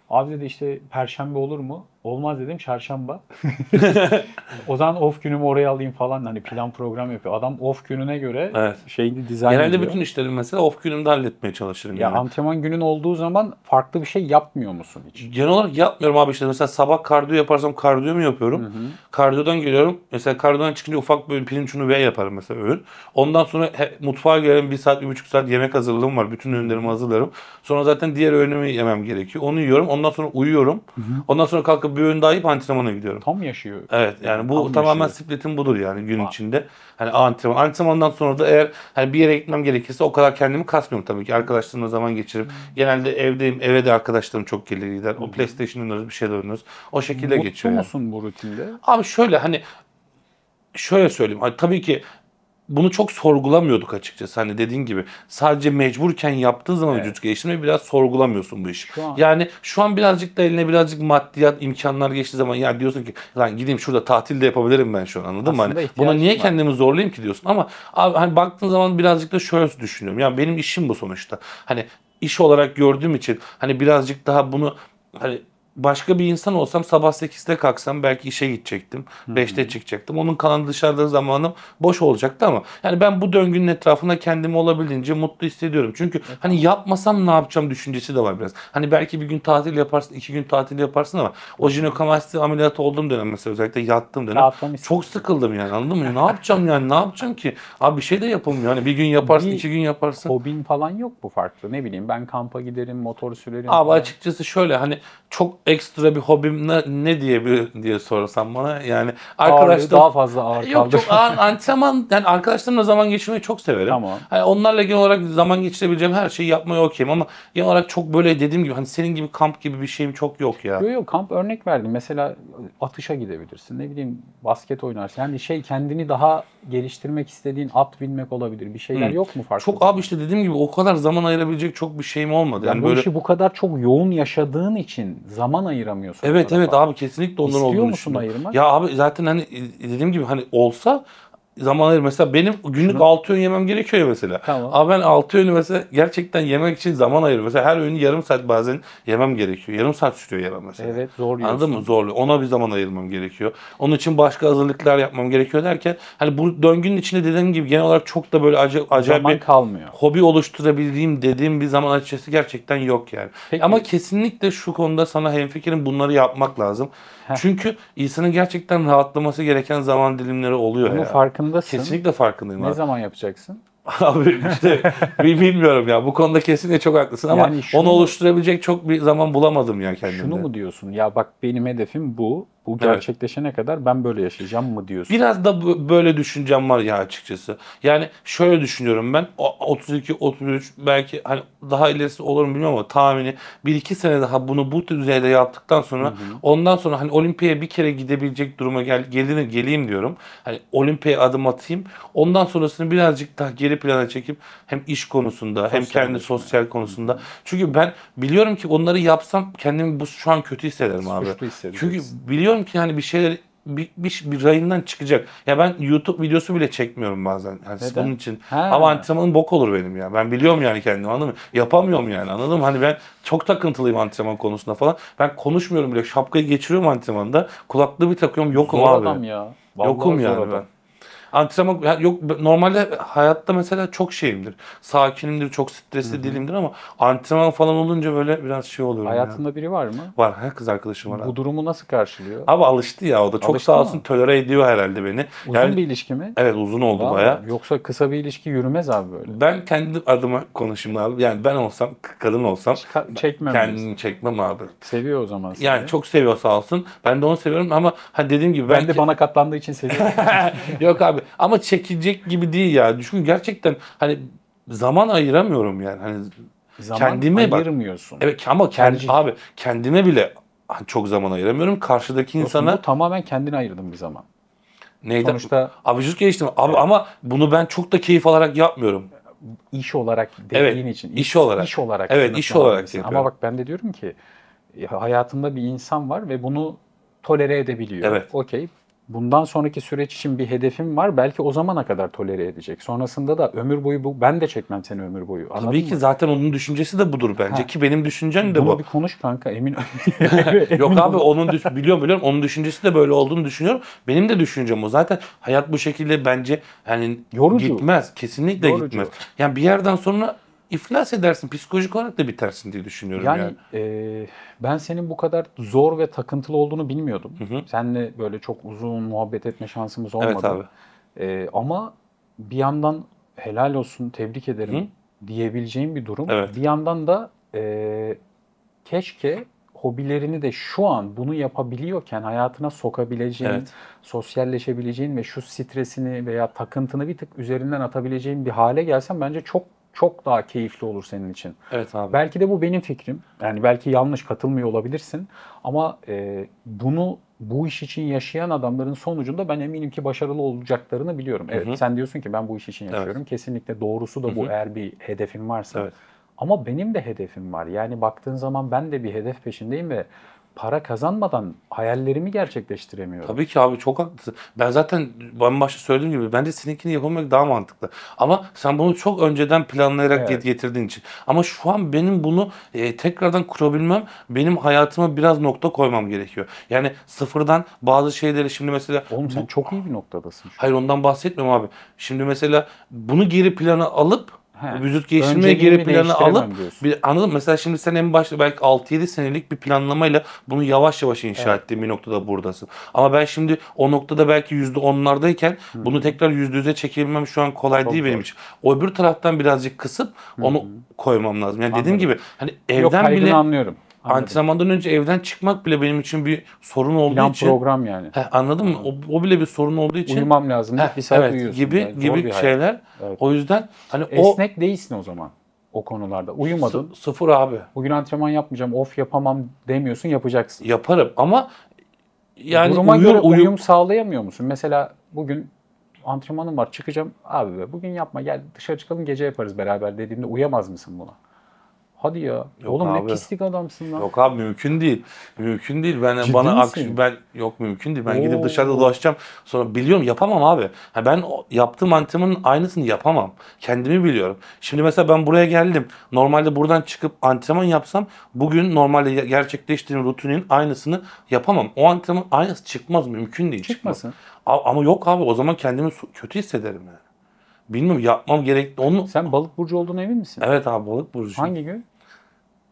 Abi dedi işte Perşembe olur mu? Olmaz dedim, çarşamba. O zaman off günümü oraya alayım falan, hani plan program yapıyor. Adam off gününe göre Evet. şeyini dizayn Genelde ediyor. bütün işlerimi mesela off günümde halletmeye çalışırım Ya yani. antrenman günün olduğu zaman farklı bir şey yapmıyor musun hiç? Genel olarak yapmıyorum abi, işte mesela sabah kardiyo yaparsam kardiyo mu yapıyorum? Kardiyodan geliyorum. Mesela kardiyodan çıkınca ufak bir pirinç unu V yaparım mesela öğün. Ondan sonra mutfağa gelirim, 1 saat 1,5 saat yemek hazırlığım var. Bütün öğünlerimi hazırlarım. Sonra zaten diğer öğünümü yemem gerekiyor. Onu yiyorum. Ondan sonra uyuyorum. Ondan sonra kalkıp bir öğün daha yiyip antrenmana gidiyorum. Tam yaşıyor. Evet, yani bu Tam tamamen yaşıyor. splitim budur yani gün içinde. Hani antrenmandan sonra da eğer hani bir yere gitmem gerekirse o kadar kendimi kasmıyorum tabii ki. Arkadaşlarımla zaman geçirip genelde evdeyim. Eve de arkadaşlarım çok gelir gider. O PlayStation oynarız, bir şeyler oynarız. O şekilde Mutlu geçiyor yani. musun bu rutinde? Abi şöyle, hani şöyle söyleyeyim. Hani tabii ki bunu çok sorgulamıyorduk açıkçası. Hani dediğin gibi sadece mecburken yaptığın zaman vücut geliştirmeyi biraz sorgulamıyorsun bu işi. Yani şu an birazcık da eline birazcık maddiyat imkanlar geçtiği zaman ya diyorsun ki lan gideyim şurada tatil de yapabilirim ben şu an, anladın mı? Hani buna niye kendimi zorlayayım ki diyorsun, ama abi hani baktığın zaman birazcık da şöyle düşünüyorum. Ya benim işim bu sonuçta. Hani iş olarak gördüğüm için hani birazcık daha bunu, hani başka bir insan olsam sabah 8'de kalksam belki işe gidecektim. 5'te çıkacaktım. Onun kalan dışarıda zamanım boş olacaktı, ama yani ben bu döngünün etrafında kendimi olabildiğince mutlu hissediyorum. Çünkü hani yapmasam ne yapacağım düşüncesi de var biraz. Hani belki bir gün tatil yaparsın, 2 gün tatil yaparsın, ama o jinekomasti ameliyatı olduğum dönem mesela, özellikle yattığım dönem çok sıkıldım yani, anladın mı? Ne yapacağım yani, ne yapacağım ki? Abi bir şey de yapılmıyor. Hani bir gün yaparsın, 2 gün yaparsın. Hobin falan yok mu farklı? Ne bileyim, ben kampa giderim, motor sürerim Abi falan. açıkçası şöyle, hani çok ekstra bir hobim ne diye sorsam bana, yani arkadaşlar daha fazla ağır yok, kaldı. çok antrenman, yani arkadaşlarımla zaman geçirmeyi çok severim. Tamam. Hani onlarla genel olarak zaman geçirebileceğim her şeyi yapmaya okeyim, ama genel olarak çok böyle dediğim gibi hani senin gibi kamp gibi bir şeyim çok yok ya. Yok kamp örnek verdim. Mesela atışa gidebilirsin. Ne bileyim, basket oynarsın. Yani kendini daha geliştirmek istediğin, at binmek olabilir. Bir şeyler yok mu farklı? Çok abi, işte dediğim gibi o kadar zaman ayırabilecek çok bir şeyim olmadı. Yani bu böyle işi bu kadar çok yoğun yaşadığın için zaman ayıramıyorsun. Evet abi, kesinlikle ondan olduğunu İstiyor musun düşünüyorum. ayırmak? Ya abi zaten hani dediğim gibi hani olsa zaman ayır. Mesela benim günlük 6 öğün yemem gerekiyor ya mesela. Tamam. Ama ben 6 öğünü mesela gerçekten yemek için zaman ayırıyorum. Mesela her öğünü yarım saat bazen yemem gerekiyor. Yarım saat sürüyor yemem mesela. Evet, zor yiyorsun. Anladın mı? Zorlu. Ona bir zaman ayırmam gerekiyor. Onun için başka hazırlıklar yapmam gerekiyor derken hani bu döngünün içinde dediğim gibi genel olarak çok da böyle acayip zaman bir kalmıyor. hobi oluşturabildiğim dediğim bir zaman açıkçası gerçekten yok yani. Peki. Ama kesinlikle şu konuda sana hemfikirim, bunları yapmak lazım. Çünkü insanın gerçekten rahatlaması gereken zaman dilimleri oluyor. Bunun ya. farkındasın. Kesinlikle farkındayım Ne abi. zaman yapacaksın? Abi işte bilmiyorum ya. Bu konuda kesinlikle çok haklısın, ama Yani onu oluşturabilecek çok bir zaman bulamadım ya kendimde. Şunu mu diyorsun? Ya bak, benim hedefim bu. Bu gerçekleşene kadar ben böyle yaşayacağım mı diyorsun? Biraz da böyle düşüncem var ya açıkçası. Yani şöyle düşünüyorum ben. 32, 33 belki hani daha ilerisi olur mu bilmiyorum, ama tahmini 1-2 sene daha bunu bu düzeyde yaptıktan sonra ondan sonra hani olimpiyaya bir kere gidebilecek duruma geleyim diyorum. Hani olimpiyaya adım atayım. Ondan sonrasını birazcık daha geri plana çekip hem iş konusunda hem kendi sosyal konusunda. Çünkü ben biliyorum ki onları yapsam kendimi şu an kötü hissederim abi. Çünkü biliyorum ki hani bir şeyler bir rayından çıkacak. Ya ben YouTube videosu bile çekmiyorum bazen. Yani bunun için. Ama antrenmanın bok olur benim ya. Ben biliyorum yani kendimi, anladın mı? Yapamıyorum yani, anladın mı? Hani ben çok takıntılıyım antrenman konusunda falan. Ben konuşmuyorum bile. Şapkayı geçiriyorum antrenmanda. Kulaklığı bir takıyorum. Yokum zor abi. Adam ya. Vallahi yokum yani ben. Antrenman yok, normalde hayatta mesela çok şeyimdir. Sakinimdir, çok stresli değilimdir, ama antrenman falan olunca böyle biraz şey oluyorum. Hayatında biri var mı? Var, kız arkadaşım var. Bu durumu nasıl karşılıyor? Abi alıştı ya, o da çok sağ olsun, tolere ediyor herhalde beni. Uzun bir ilişki mi? Evet, uzun oldu bayağı. Yoksa kısa bir ilişki yürümez abi böyle. Ben kendi adıma konuşayım abi. Yani ben olsam, kadın olsam kendini çekmem abi. Seviyor o zaman seni. Yani çok seviyor sağ olsun. Ben de onu seviyorum, ama hani dediğim gibi ben de bana katlandığı için seviyorum. Yok abi, ama çekilecek gibi değil ya. Çünkü gerçekten hani zaman ayıramıyorum yani. Hani zaman kendime ayırmıyorsun. Evet, ama abi kendime bile çok zaman ayıramıyorum. Karşıdaki insana bu tamamen kendine ayırdığın bir zaman. Neydi? Sonuçta abi vücut geliştirme. Abi ama bunu ben çok da keyif alarak yapmıyorum. İş olarak dediğin için. İş olarak. İş olarak. Evet, iş olarak yapıyorum. Ama bak, ben de diyorum ki hayatımda bir insan var ve bunu tolere edebiliyor. Evet. Okey. bundan sonraki süreç için bir hedefim var. Belki o zamana kadar tolere edecek. Sonrasında da ömür boyu ben de çekmem seni ömür boyu. Anladın Tabii ki mı? zaten onun düşüncesi de budur bence ki benim düşüncem de Bunu bu. bir konuş kanka emin. Yok abi biliyorum onun düşüncesi de böyle olduğunu düşünüyorum. Benim de düşüncem o. Zaten hayat bu şekilde bence yani Yorucu. gitmez. Kesinlikle Yorucu. gitmez. Yani bir yerden sonra iflas edersin. Psikolojik olarak da bitersin diye düşünüyorum yani. Ben senin bu kadar zor ve takıntılı olduğunu bilmiyordum. Hı hı. Seninle böyle çok uzun muhabbet etme şansımız olmadı. Evet abi. Ama bir yandan helal olsun, tebrik ederim Hı. diyebileceğim bir durum. Evet. Bir yandan da keşke hobilerini de şu an bunu yapabiliyorken hayatına sokabileceğin, Evet. sosyalleşebileceğin ve şu stresini veya takıntını bir tık üzerinden atabileceğin bir hale gelsen bence çok çok daha keyifli olur senin için. Evet abi. Belki de bu benim fikrim. Yani belki yanlış katılmıyor olabilirsin. Ama bu iş için yaşayan adamların sonucunda ben eminim ki başarılı olacaklarını biliyorum. Evet, Hı-hı. sen diyorsun ki ben bu iş için yaşıyorum. Evet. Kesinlikle doğrusu da bu, Hı-hı. eğer bir hedefin varsa. Evet. Ama benim de hedefim var. Yani baktığın zaman ben de bir hedef peşindeyim ve para kazanmadan hayallerimi gerçekleştiremiyorum. Tabii ki abi çok haklısın. Ben zaten başta söylediğim gibi bence seninkini yapamak daha mantıklı. Ama sen bunu çok önceden planlayarak Evet. getirdiğin için. Ama şu an benim bunu tekrardan kurabilmem, benim hayatıma biraz nokta koymam gerekiyor. Yani sıfırdan bazı şeyleri şimdi mesela... Oğlum sen çok iyi bir noktadasın. Hayır ondan bahsetmiyorum abi. Şimdi mesela bunu geri plana alıp vücut geliştirmeye Önceliğimi geri plana alıp diyorsun. anladın mı? Mesela şimdi sen en başta belki 6-7 senelik bir planlamayla bunu yavaş yavaş inşa ettiğin bir noktada buradasın. Ama ben şimdi o noktada belki %10'lardayken bunu tekrar %100'e çekebilmem şu an kolay Çok değil zor. benim için. O öbür taraftan birazcık kısıp onu koymam lazım. Yani dediğim gibi hani evden bile anlıyorum. antrenmandan önce evden çıkmak bile benim için bir sorun olduğu Plan için. program yani. Anladın mı? O bile bir sorun olduğu için. Uyumam lazım. Bir saat uyuyorsun. Gibi Yani. Zor bir hayat. şeyler. Evet. O yüzden hani esnek değilsin o zaman o konularda. Uyumadın. Sıfır abi. Bugün antrenman yapmayacağım, of yapamam demiyorsun, yapacaksın. Yaparım ama yani duruma göre uyum sağlayamıyor musun? Mesela bugün antrenmanım var, çıkacağım. Abi be bugün yapma, gel dışarı çıkalım gece yaparız beraber dediğimde uyamaz mısın buna? Hadi ya. Yok oğlum abi. Ne pislik adamsın lan. Yok abi mümkün değil. Mümkün değil. Ciddi Bana misin? yok mümkün değil. Ben gidip dışarıda dolaşacağım. Sonra biliyorum yapamam abi. Ben yaptığım antrenmanın aynısını yapamam. Kendimi biliyorum. Şimdi mesela ben buraya geldim. Normalde buradan çıkıp antrenman yapsam bugün normalde gerçekleştirdiğim rutinin aynısını yapamam. O antrenman aynısı çıkmaz. Mümkün değil. Çıkmasın. Ama yok abi o zaman kendimi kötü hissederim yani. Bilmiyorum yapmam gerekli. Sen balık burcu olduğuna emin misin? Evet abi balık burcu. Hangi gün?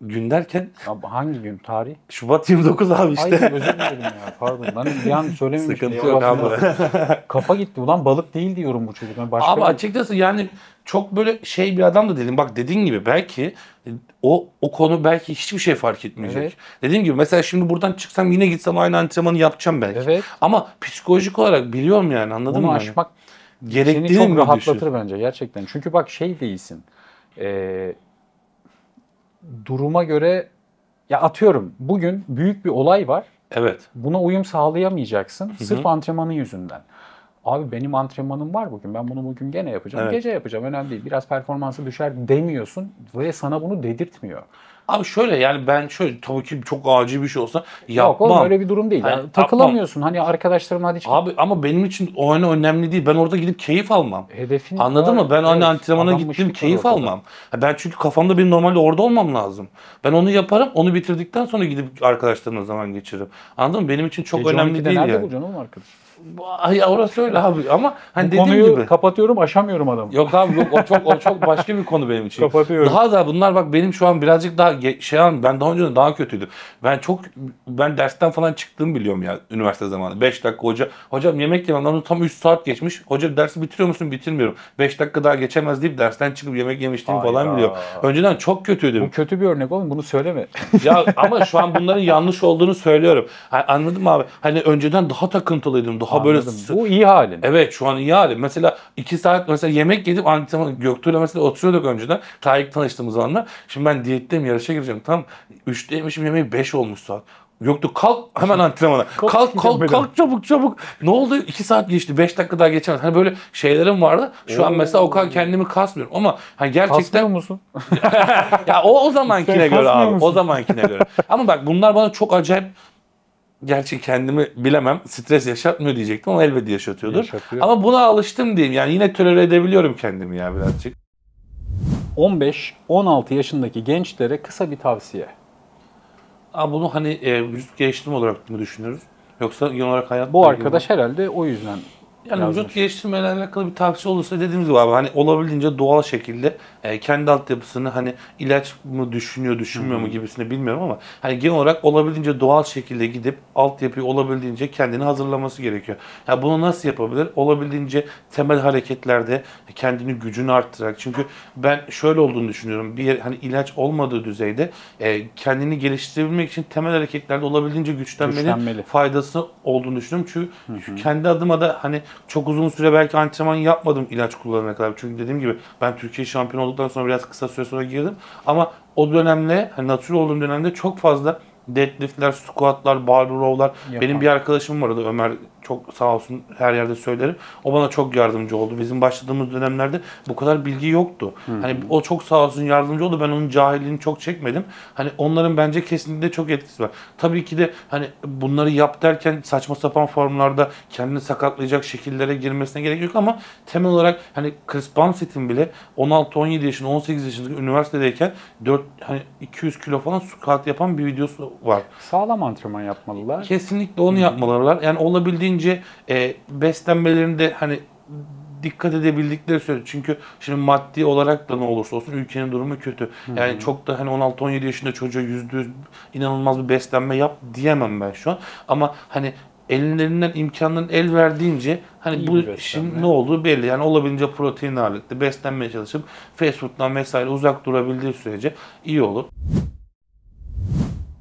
Gün derken? Abi hangi gün? Tarih? Şubat 29 abi işte. Ay özür dilerim ya. Pardon. Ben bir an söylememişim. Sıkıntı yok abi. Kafa gitti. Ulan balık değil diyorum bu çocuk. Başka Abi açıkçası yani çok böyle bir adam da değilim. Bak dediğin gibi belki o konu belki hiçbir şey fark etmeyecek. Evet. Dediğim gibi mesela şimdi buradan çıksam yine gitsem aynı antrenmanı yapacağım belki. Evet. Ama psikolojik olarak biliyorum yani anladın mı? Bunu aşmak gerektiğini seni çok mi rahatlatır düşün? bence gerçekten. Çünkü bak değilsin. Duruma göre ya atıyorum bugün büyük bir olay var. Evet. Buna uyum sağlayamayacaksın. Sırf antrenmanın yüzünden. Abi benim antrenmanım var bugün. Ben bunu bugün gene yapacağım. Evet. Gece yapacağım. Önemli değil. Biraz performansı düşer demiyorsun ve sana bunu dedirtmiyor. Abi şöyle yani ben şöyle tabii ki çok acil bir şey olsa Yok yapmam. oğlum öyle bir durum değil. Hani Yani takılamıyorsun. Hani arkadaşlarım hadi çıkın. Abi ama benim için o önemli değil. Ben orada gidip keyif almam. Hedefin Anladın var. mı? Ben Evet, antrenmana adanmışlık gittim var keyif ortada. almam. Ben çünkü kafamda benim normalde orada olmam lazım. Ben onu yaparım. Onu bitirdikten sonra gidip arkadaşlarımla zaman geçiririm. Anladın mı? Benim için çok Gece önemli 12'de değil nerede yani. bulacaksın oğlum arkadaş? Ya orası öyle abi ama hani Bu dediğim konuyu gibi. kapatıyorum, aşamıyorum adamı. Yok abi yok o çok başka bir konu benim için. Kapatıyorum. Daha da bunlar bak benim şu an birazcık daha ben daha önce de daha kötüydüm. Ben dersten falan çıktığımı biliyorum ya üniversite zamanı. 5 dakika hocam yemek yemem lan tam 3 saat geçmiş. Hoca dersi bitiriyor musun? Bitirmiyorum. 5 dakika daha geçemez deyip dersten çıkıp yemek yemiştim falan Hayda. biliyorum. Önceden çok kötüydüm. Bu kötü bir örnek oğlum, bunu söyleme. Ya ama şu an bunların yanlış olduğunu söylüyorum. Anladın mı abi? Hani önceden daha takıntılıydım. Daha böyle Anladım. Bu iyi halin. evet şu an iyi halim. Mesela 2 saat mesela yemek yedim antrenman Göktuğ'la mesela oturuyorduk önceden. Ta ilk tanıştığımız zamanlar. Şimdi ben diyetteyim yarışa gireceğim. Tam 3'te yemişim yemeği 5 olmuş saat. Göktuğ kalk hemen antrenmana. kalk çabuk. Ne oldu? 2 saat geçti. 5 dakika daha geçemez. Hani böyle şeylerim vardı. Şu an mesela o kadar kendimi kasmıyorum ama hani Kasmıyor gerçekten musun? ya o zamankine Sen göre kasmıyor abi. musun? O zamankine göre. Ama bak bunlar bana çok acayip gerçi kendimi bilemem, stres yaşatmıyor diyecektim ama elbette yaşatıyordur. Yaşatıyor. Ama buna alıştım diyeyim. Yani yine tolere edebiliyorum kendimi ya birazcık. 15-16 yaşındaki gençlere kısa bir tavsiye. Ama bunu hani vücut geliştirme olarak mı düşünüyoruz? Yoksa genel olarak hayat Bu arkadaş herhalde o yüzden yani yazmış. vücut geliştirmeyle alakalı bir tavsiye olursa dediğimiz gibi abi hani olabildiğince doğal şekilde kendi altyapısını hani ilaç mı düşünüyor düşünmüyor mu gibisini bilmiyorum ama hani genel olarak olabildiğince doğal şekilde gidip altyapıyı olabildiğince kendini hazırlaması gerekiyor. Ya bunu nasıl yapabilir? Olabildiğince temel hareketlerde kendini gücünü arttırarak. Çünkü ben şöyle olduğunu düşünüyorum. Bir hani ilaç olmadığı düzeyde kendini geliştirebilmek için temel hareketlerde olabildiğince güçlenmenin faydası olduğunu düşünüyorum. Çünkü kendi adıma da hani çok uzun süre belki antrenman yapmadım ilaç kullanana kadar. Çünkü dediğim gibi ben Türkiye şampiyonu olduktan sonra biraz kısa süre sonra girdim. Ama o dönemde hani natürel olduğum dönemde çok fazla deadliftler, squatlar, bar row'lar. Benim bir arkadaşım vardı Ömer, çok sağ olsun, her yerde söylerim. O bana çok yardımcı oldu. Bizim başladığımız dönemlerde bu kadar bilgi yoktu. Hani o çok sağ olsun yardımcı oldu. Ben onun cahilliğini çok çekmedim. Hani onların bence kesinlikle çok etkisi var. Tabii ki de hani bunları yap derken saçma sapan formlarda kendini sakatlayacak şekillere girmesine gerek yok ama temel olarak hani Chris Bumstead'in bile 16-17 yaşında, 18 yaşında üniversitedeyken 200 kilo falan squat yapan bir videosu var. Sağlam antrenman yapmalılar. Kesinlikle onu yapmalılar. Yani olabildiğince beslenmelerinde hani dikkat edebildikleri sürece. Çünkü şimdi maddi olarak da ne olursa olsun ülkenin durumu kötü. Yani çok da hani 16-17 yaşında çocuğa %100 inanılmaz bir beslenme yap diyemem ben şu an. Ama hani ellerinden imkanların el verdiğince hani İyi bu bir işin ne olduğu belli. Yani olabildiğince protein ağırlıklı beslenmeye çalışıp fast food'dan vesaire uzak durabildiği sürece iyi olur.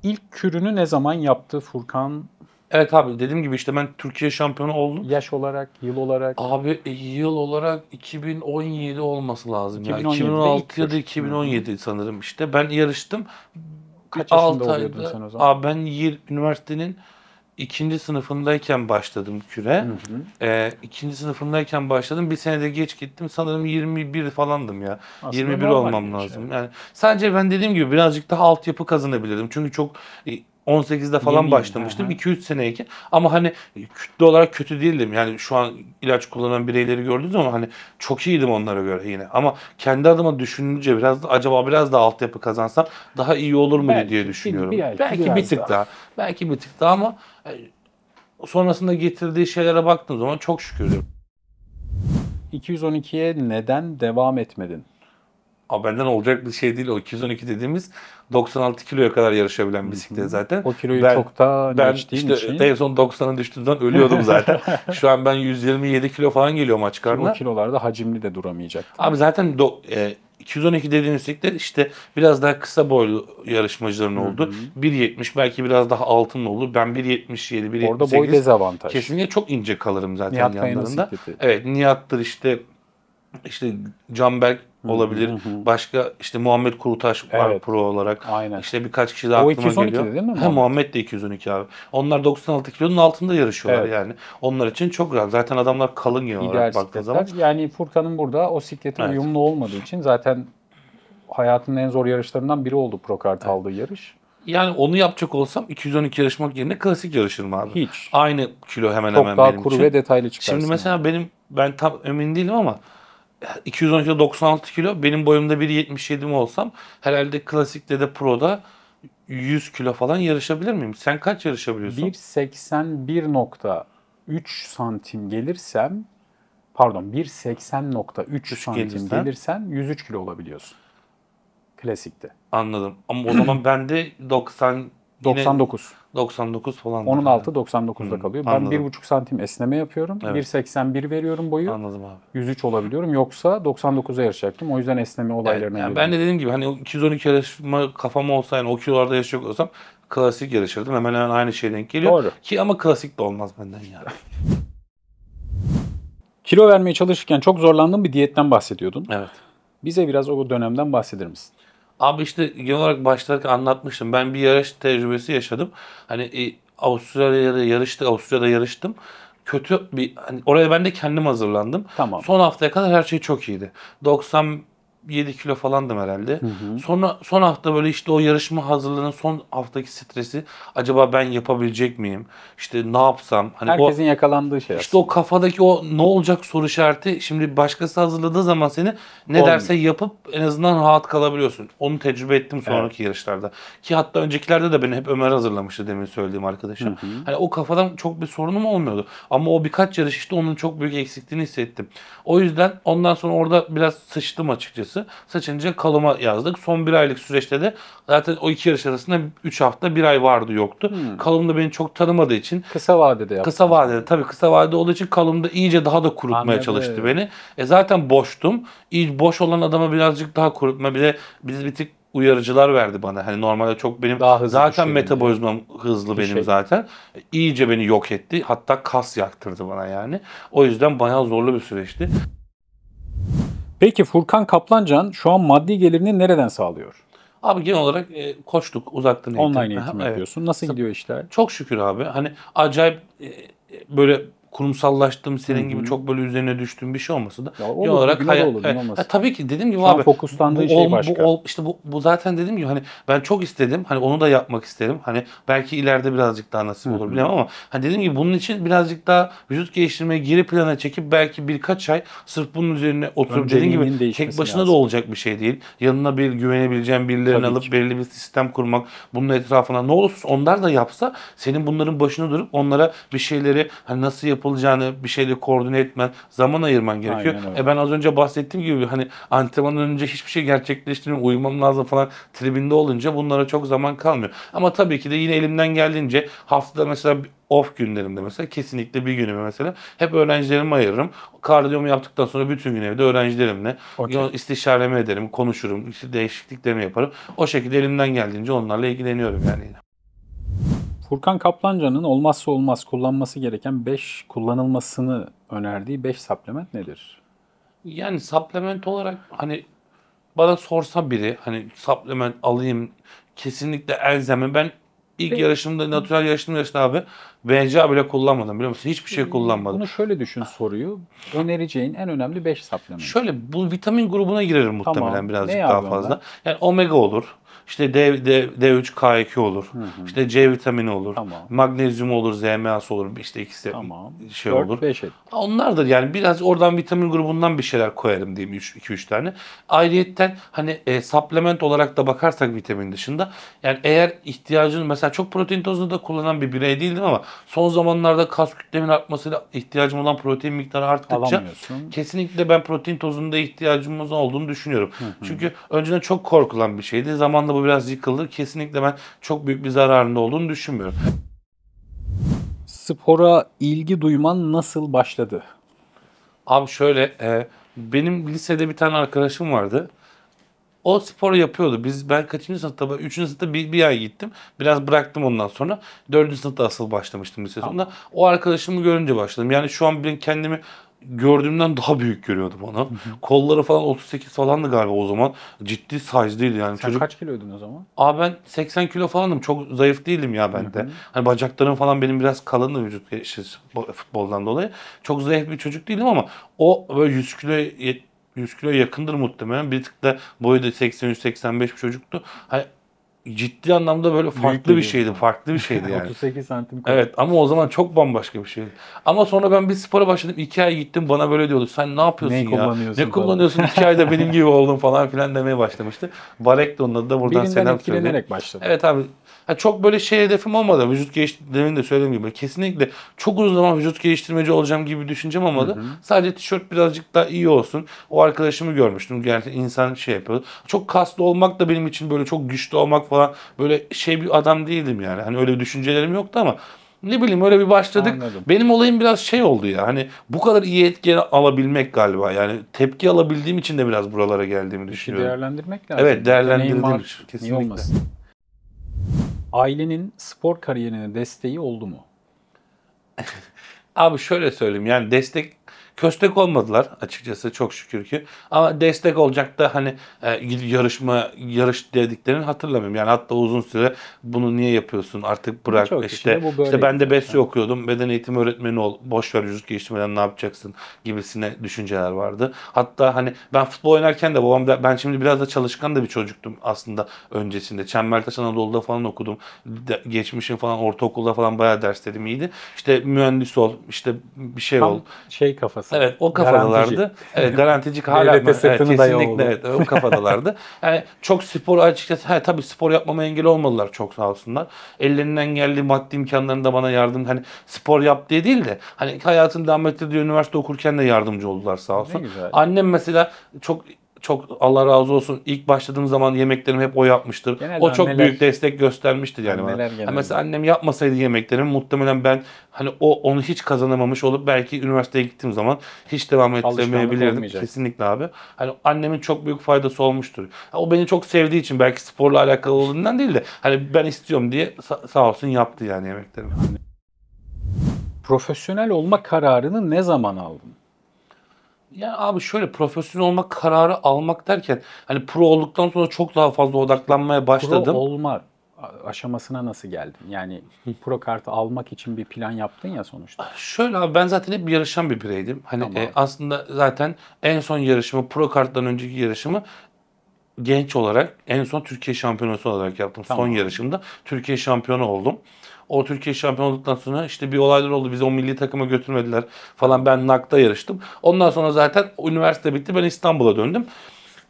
İlk kürünü ne zaman yaptı Furkan? Evet abi, dediğim gibi işte ben Türkiye şampiyonu oldum. Yaş olarak, yıl olarak? Abi yıl olarak 2017 olması lazım ya. 2017'de 2016 ya da ilk 2017 sanırım işte. Ben yarıştım. Kaç yaşında 6 oluyordun ayda, sen o zaman? abi ben üniversitenin ikinci sınıfındayken başladım küre. İkinci sınıfındayken başladım. Bir senede geç gittim. Sanırım 21 falandım ya. Aslında 21 normal olmam bir lazım. şey. Yani sadece ben dediğim gibi birazcık daha altyapı kazanabilirdim. Çünkü çok 18'de falan Yeniyim, başlamıştım. hı hı. 2-3 seneyken. Ama hani kütle olarak kötü değildim. Yani şu an ilaç kullanan bireyleri gördüğünüz zaman hani çok iyiydim onlara göre yine. Ama kendi adıma düşününce acaba biraz daha altyapı kazansam daha iyi olur mu Belki, diye düşünüyorum. belki Belki bir biraz tık daha. daha. Belki bir tık daha ama sonrasında getirdiği şeylere baktığım zaman çok şükür. 212'ye neden devam etmedin? Ama benden olacak bir şey değil. O 212 dediğimiz 96 kiloya kadar yarışabilen bisiklet zaten. O kiloyu Ben çoktan geçtiğin işte için en son 90'a düştüğümden ölüyordum zaten. Şu an ben 127 kilo falan geliyorum açık o karnına. kilolarda hacimli de duramayacaktın. Abi zaten 212 dediğimiz bisiklet işte biraz daha kısa boylu yarışmacıların oldu. 1.70 belki biraz daha altın olur. Ben 1.77, 1.78. Orada boy dezavantaj. Kesinlikle çok ince kalırım zaten Nihat Kaya'nın yanlarında. bisikleti. Evet, Nihat'tır işte Canberk olabilir. Başka işte Muhammed Kurutaş var Evet. pro olarak. Aynen. İşte birkaç kişi de aklıma 212'de geliyor. değil mi He, Muhammed? Muhammed de 212 abi. Onlar 96 kilonun altında yarışıyorlar Evet. yani. Onlar için çok rahat. Zaten adamlar kalın genel İdeal olarak baktığın zaman. sikletler. Yani Furkan'ın burada o siklete Evet. uyumlu olmadığı için zaten hayatının en zor yarışlarından biri oldu pro kart aldığı yarış. Yani onu yapacak olsam 212 yarışmak yerine klasik yarışırım abi. Hiç. Aynı kilo hemen Çok hemen daha benim kuru için. ve detaylı çıkarsın. Şimdi mesela ben tam emin değilim ama 212'de 96 kilo, benim boyumda 1.77 olsam herhalde klasikte de proda 100 kilo falan yarışabilir miyim? Sen kaç yarışabiliyorsun? 1.81.3 santim gelirsem, pardon 1.80.3 santim gelirsen 103 kilo olabiliyorsun. Klasikte. Anladım. Ama o zaman ben de 99. 99 falan. Onun altı 99'da kalıyor. Ben anladım. 1.5 santim esneme yapıyorum. Evet. 1.81 veriyorum boyu. Anladım abi. 103 olabiliyorum. Yoksa 99'a yarışacaktım. O yüzden esneme olaylarına Yani girdim. ben de dediğim gibi hani o 212 yarışma kafam olsa, yani o kilolarda yarışacak olsam klasik yarışırdım. Hemen hemen aynı şeye denk geliyor. Doğru. Ki ama klasik de olmaz benden yani. Kilo vermeye çalışırken çok zorlandığın bir diyetten bahsediyordun. Evet. Bize biraz o dönemden bahseder misin? Abi işte genel olarak başlarken anlatmıştım. Ben bir yarış tecrübesi yaşadım. Hani Avusturya'da yarıştım. Kötü bir, hani oraya ben de kendim hazırlandım. Tamam. Son haftaya kadar her şey çok iyiydi. 90 7 kilo falandım herhalde. Hı hı. Sonra son hafta böyle işte o yarışma hazırlığının son haftaki stresi, acaba ben yapabilecek miyim? İşte ne yapsam? Hani Herkesin yakalandığı şey İşte aslında. o kafadaki o ne olacak soru işareti, şimdi başkası hazırladığı zaman seni ne Olmuyor. derse yapıp en azından rahat kalabiliyorsun. Onu tecrübe ettim sonraki yarışlarda. Ki hatta öncekilerde de beni hep Ömer hazırlamıştı, demin söylediğim arkadaşım. Hı hı. Hani o kafadan çok bir sorunum olmuyordu. Ama o birkaç yarış işte onun çok büyük eksikliğini hissettim. O yüzden ondan sonra orada biraz sıçtım açıkçası. Sıçınca kalıma yazdık. Son bir aylık süreçte de zaten o iki yarış arasında 3 hafta 1 ay vardı yoktu. Kalım da beni çok tanımadığı için Kısa vadede yaptım. kısa vadede, tabii kısa vadede olduğu için kalımda iyice daha da kurutmaya Anladım. çalıştı beni. Zaten boştum. İyi boş olan adama birazcık daha kurutma, bir de bir tık uyarıcılar verdi bana. Hani normalde çok benim Daha hızlı zaten düşürdüm metabolizmam hızlı Bir benim şey. zaten. İyice beni yok etti. Hatta kas yaktırdı bana yani. O yüzden bayağı zorlu bir süreçti. Peki Furkan Kaplancan şu an maddi gelirini nereden sağlıyor? Abi genel olarak koçluk, uzaktan eğitim. Online eğitim Evet. yapıyorsun. Nasıl gidiyor işler? Çok şükür abi. Hani acayip böyle kurumsallaştığım, senin Hı gibi hı. çok böyle üzerine düştüğüm bir şey olmasa da Ya genel olur, olarak bugüne de olur, niye olmasın? tabii ki dediğim gibi Şu an abi, fokuslandığın şey başka. işte bu zaten dediğim gibi hani ben çok istedim. Hani onu da yapmak isterim. Hani belki ileride birazcık daha nasip olur bilemem ama hani dediğim gibi bunun için birazcık daha vücut geliştirmeye geri plana çekip belki birkaç ay sırf bunun üzerine oturup, dediğim Önceliğinin gibi değişmesi tek başına da lazım. olacak bir şey değil. Yanına bir güvenebileceğin birilerini Tabii alıp ki. belirli bir sistem kurmak, bunun etrafına ne olursa onlar da yapsa, senin bunların başına durup onlara bir şeyleri hani nasıl yapılacağını, bir şeyleri koordine etmen, zaman ayırman gerekiyor. Aynen öyle. Ben az önce bahsettiğim gibi hani antrenmandan önce hiçbir şey gerçekleştirmiyorum, uyumam lazım falan tribinde olunca bunlara çok zaman kalmıyor. Ama tabii ki de yine elimden geldiğince haftada mesela off günlerimde mesela kesinlikle bir günümü mesela hep öğrencilerime ayırırım. Kardiyomu yaptıktan sonra bütün gün evde öğrencilerimle Okey. istişaremi ederim, konuşurum, işte değişikliklerimi yaparım. O şekilde elimden geldiğince onlarla ilgileniyorum yani yine. Furkan Kaplancan'ın olmazsa olmaz kullanması gereken 5 kullanılmasını önerdiği 5 supplement nedir? Yani supplement olarak hani bana sorsa biri hani supplement alayım, kesinlikle elzemi. Ben ilk yarışımda, natural yarışımda abi BCA bile kullanmadım, biliyor musun? Hiçbir şey kullanmadım. Bunu şöyle düşün soruyu. Önereceğin en önemli 5 supplement. Şöyle, bu vitamin grubuna girerim muhtemelen Tamam. birazcık Ne daha abi fazla. onlar? Yani omega olur. İşte D3, K2 olur. İşte C vitamini olur. Tamam. Magnezyum olur, ZMA'sı olur. İşte ikisi Tamam. şey 4, olur. 5 et. Onlar da yani biraz oradan vitamin grubundan bir şeyler koyarım diyeyim, 2-3 tane. Ayrıyetten hani supplement olarak da bakarsak vitamin dışında, yani eğer ihtiyacın, mesela çok protein tozunu da kullanan bir birey değildim ama son zamanlarda kas kütlemin artmasıyla ihtiyacım olan protein miktarı arttıkça Alamıyorsun. kesinlikle ben protein tozunda ihtiyacımız olduğunu düşünüyorum. Çünkü önceden çok korkulan bir şeydi. Zamanla bu biraz yıkıldı. Kesinlikle ben çok büyük bir zararında olduğunu düşünmüyorum. Spora ilgi duyman nasıl başladı? Abi şöyle, benim lisede bir tane arkadaşım vardı. O sporu yapıyordu. Ben kaçıncı sınıfta? 3. sınıfta bir ay gittim. Biraz bıraktım ondan sonra. 4. sınıfta asıl başlamıştım lise sonunda. O arkadaşımı görünce başladım. Yani şu an ben kendimi gördüğümden daha büyük görüyordum onu. Kolları falan 38 falandı galiba o zaman. Ciddi size'lıydı yani. Sen kaç kiloydun o zaman? Abi ben 80 kilo falandım. Çok zayıf değilim ya ben de. Hani bacaklarım falan benim biraz kalındı vücut futboldan dolayı. Çok zayıf bir çocuk değilim ama o böyle 100 kiloya yakındır muhtemelen. Bir tık da boyu da 83-85 bir çocuktu. Hani ciddi anlamda böyle farklı bir şeydi. Farklı bir şeydi yani. 38 santim kadar. Evet, ama o zaman çok bambaşka bir şeydi. Ama sonra ben bir spora başladım. 2 ay gittim, bana böyle diyordu. Sen ne yapıyorsun Ne ya? kullanıyorsun Ne falan. kullanıyorsun? 2 ayda benim gibi oldun falan filan demeye başlamıştı. Barek de onun adı da, buradan Birinden selam söyleyeyim. etkilenerek başladı. Evet abi. Çok böyle hedefim olmadı. Vücut geliştirme, demin de söylediğim gibi. Kesinlikle çok uzun zaman vücut geliştirmeci olacağım gibi düşüncem olmadı. Sadece tişört birazcık daha iyi olsun. O arkadaşımı görmüştüm. Yani insan yapıyordu. Çok kaslı olmak da benim için, böyle çok güçlü olmak falan, böyle bir adam değildim yani. Hani öyle düşüncelerim yoktu ama ne bileyim, öyle bir başladık. Anladım. Benim olayım biraz oldu ya. Hani bu kadar iyi etki alabilmek galiba. Yani tepki alabildiğim için de biraz buralara geldiğimi İşi düşünüyorum. değerlendirmek lazım. Evet, değerlendirdiğim Deneyim var, için niye kesinlikle. olmasın? Ailenin spor kariyerine desteği oldu mu? Abi şöyle söyleyeyim, yani destek Köstek olmadılar açıkçası çok şükür ki. Ama destek olacak da hani gidip yarış dediklerini hatırlamıyorum. Yani hatta uzun süre bunu niye yapıyorsun artık bırak Çok işte kişide bu böyle işte ben de zaten. BES'i okuyordum. Beden eğitimi öğretmeni ol. Boş ver vücut geliştirmeden ne yapacaksın gibisine düşünceler vardı. Hatta hani ben futbol oynarken de ben şimdi biraz da çalışkan da bir çocuktum aslında öncesinde. Çembertaş Anadolu'da falan okudum. Geçmişim falan ortaokulda falan bayağı derslerim iyiydi. İşte mühendis ol, işte bir şey ol. Tam şey kafası. Evet o Garantici. kafadalardı. Evet garantici hala Devlete evet, sırtını daya kesinlikle oğlu. evet o kafadalardı. Yani çok spor açıkçası tabii spor yapmama engel olmadılar çok sağ olsunlar. Ellerinden geldiği maddi imkanlarını da bana yardım hani spor yap diye değil de hani hayatını devam ettirdiği üniversite okurken de yardımcı oldular sağ Ne olsun. güzel. Annem mesela çok Allah razı olsun ilk başladığım zaman yemeklerimi hep o yapmıştır. Genelde O çok anneler- büyük destek göstermiştir yani bana. Anneler Ha genelde. mesela annem yapmasaydı yemeklerimi muhtemelen ben hani onu hiç kazanamamış olup belki üniversiteye gittiğim zaman hiç devam Alışkanlık ettiremeyebilirdim. olmayacak. Kesinlikle abi. Hani annemin çok büyük faydası olmuştur. Ha, o beni çok sevdiği için belki sporla alakalı olduğundan değil de hani ben istiyorum diye sağ olsun yaptı yani yemeklerimi. Profesyonel olma kararını ne zaman aldın? Ya abi şöyle profesyonel olmak kararı almak derken hani pro olduktan sonra çok daha fazla odaklanmaya Pro başladım. olma aşamasına nasıl geldin? Yani pro kartı almak için bir plan yaptın ya sonuçta. Şöyle abi ben zaten hep yarışan bir bireydim. Hani Tamam. aslında zaten en son yarışımı pro karttan önceki yarışımı genç olarak en son Türkiye şampiyonası olarak yaptım. Son Tamam. yarışımda Türkiye şampiyonu oldum. O Türkiye şampiyonu olduktan sonra işte bir olaylar oldu. Bizi o milli takıma götürmediler falan. Ben NAK'ta yarıştım. Ondan sonra zaten üniversite bitti. Ben İstanbul'a döndüm.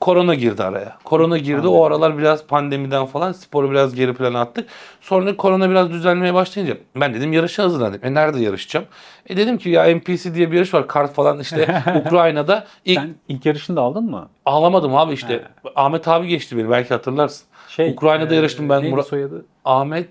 Korona girdi araya. Korona girdi. Anladım. O aralar biraz pandemiden falan sporu biraz geri plana attık. Sonra korona biraz düzelmeye başlayınca ben dedim yarışa hazırlandım. Nerede yarışacağım? Dedim ki ya NPC diye bir yarış var. Kart falan işte Ukrayna'da. Sen ilk yarışını da aldın mı? Ağlamadım abi işte. Ahmet abi geçti beni belki hatırlarsın. Ukrayna'da yarıştım ben. Neydi soyadı? Ahmet.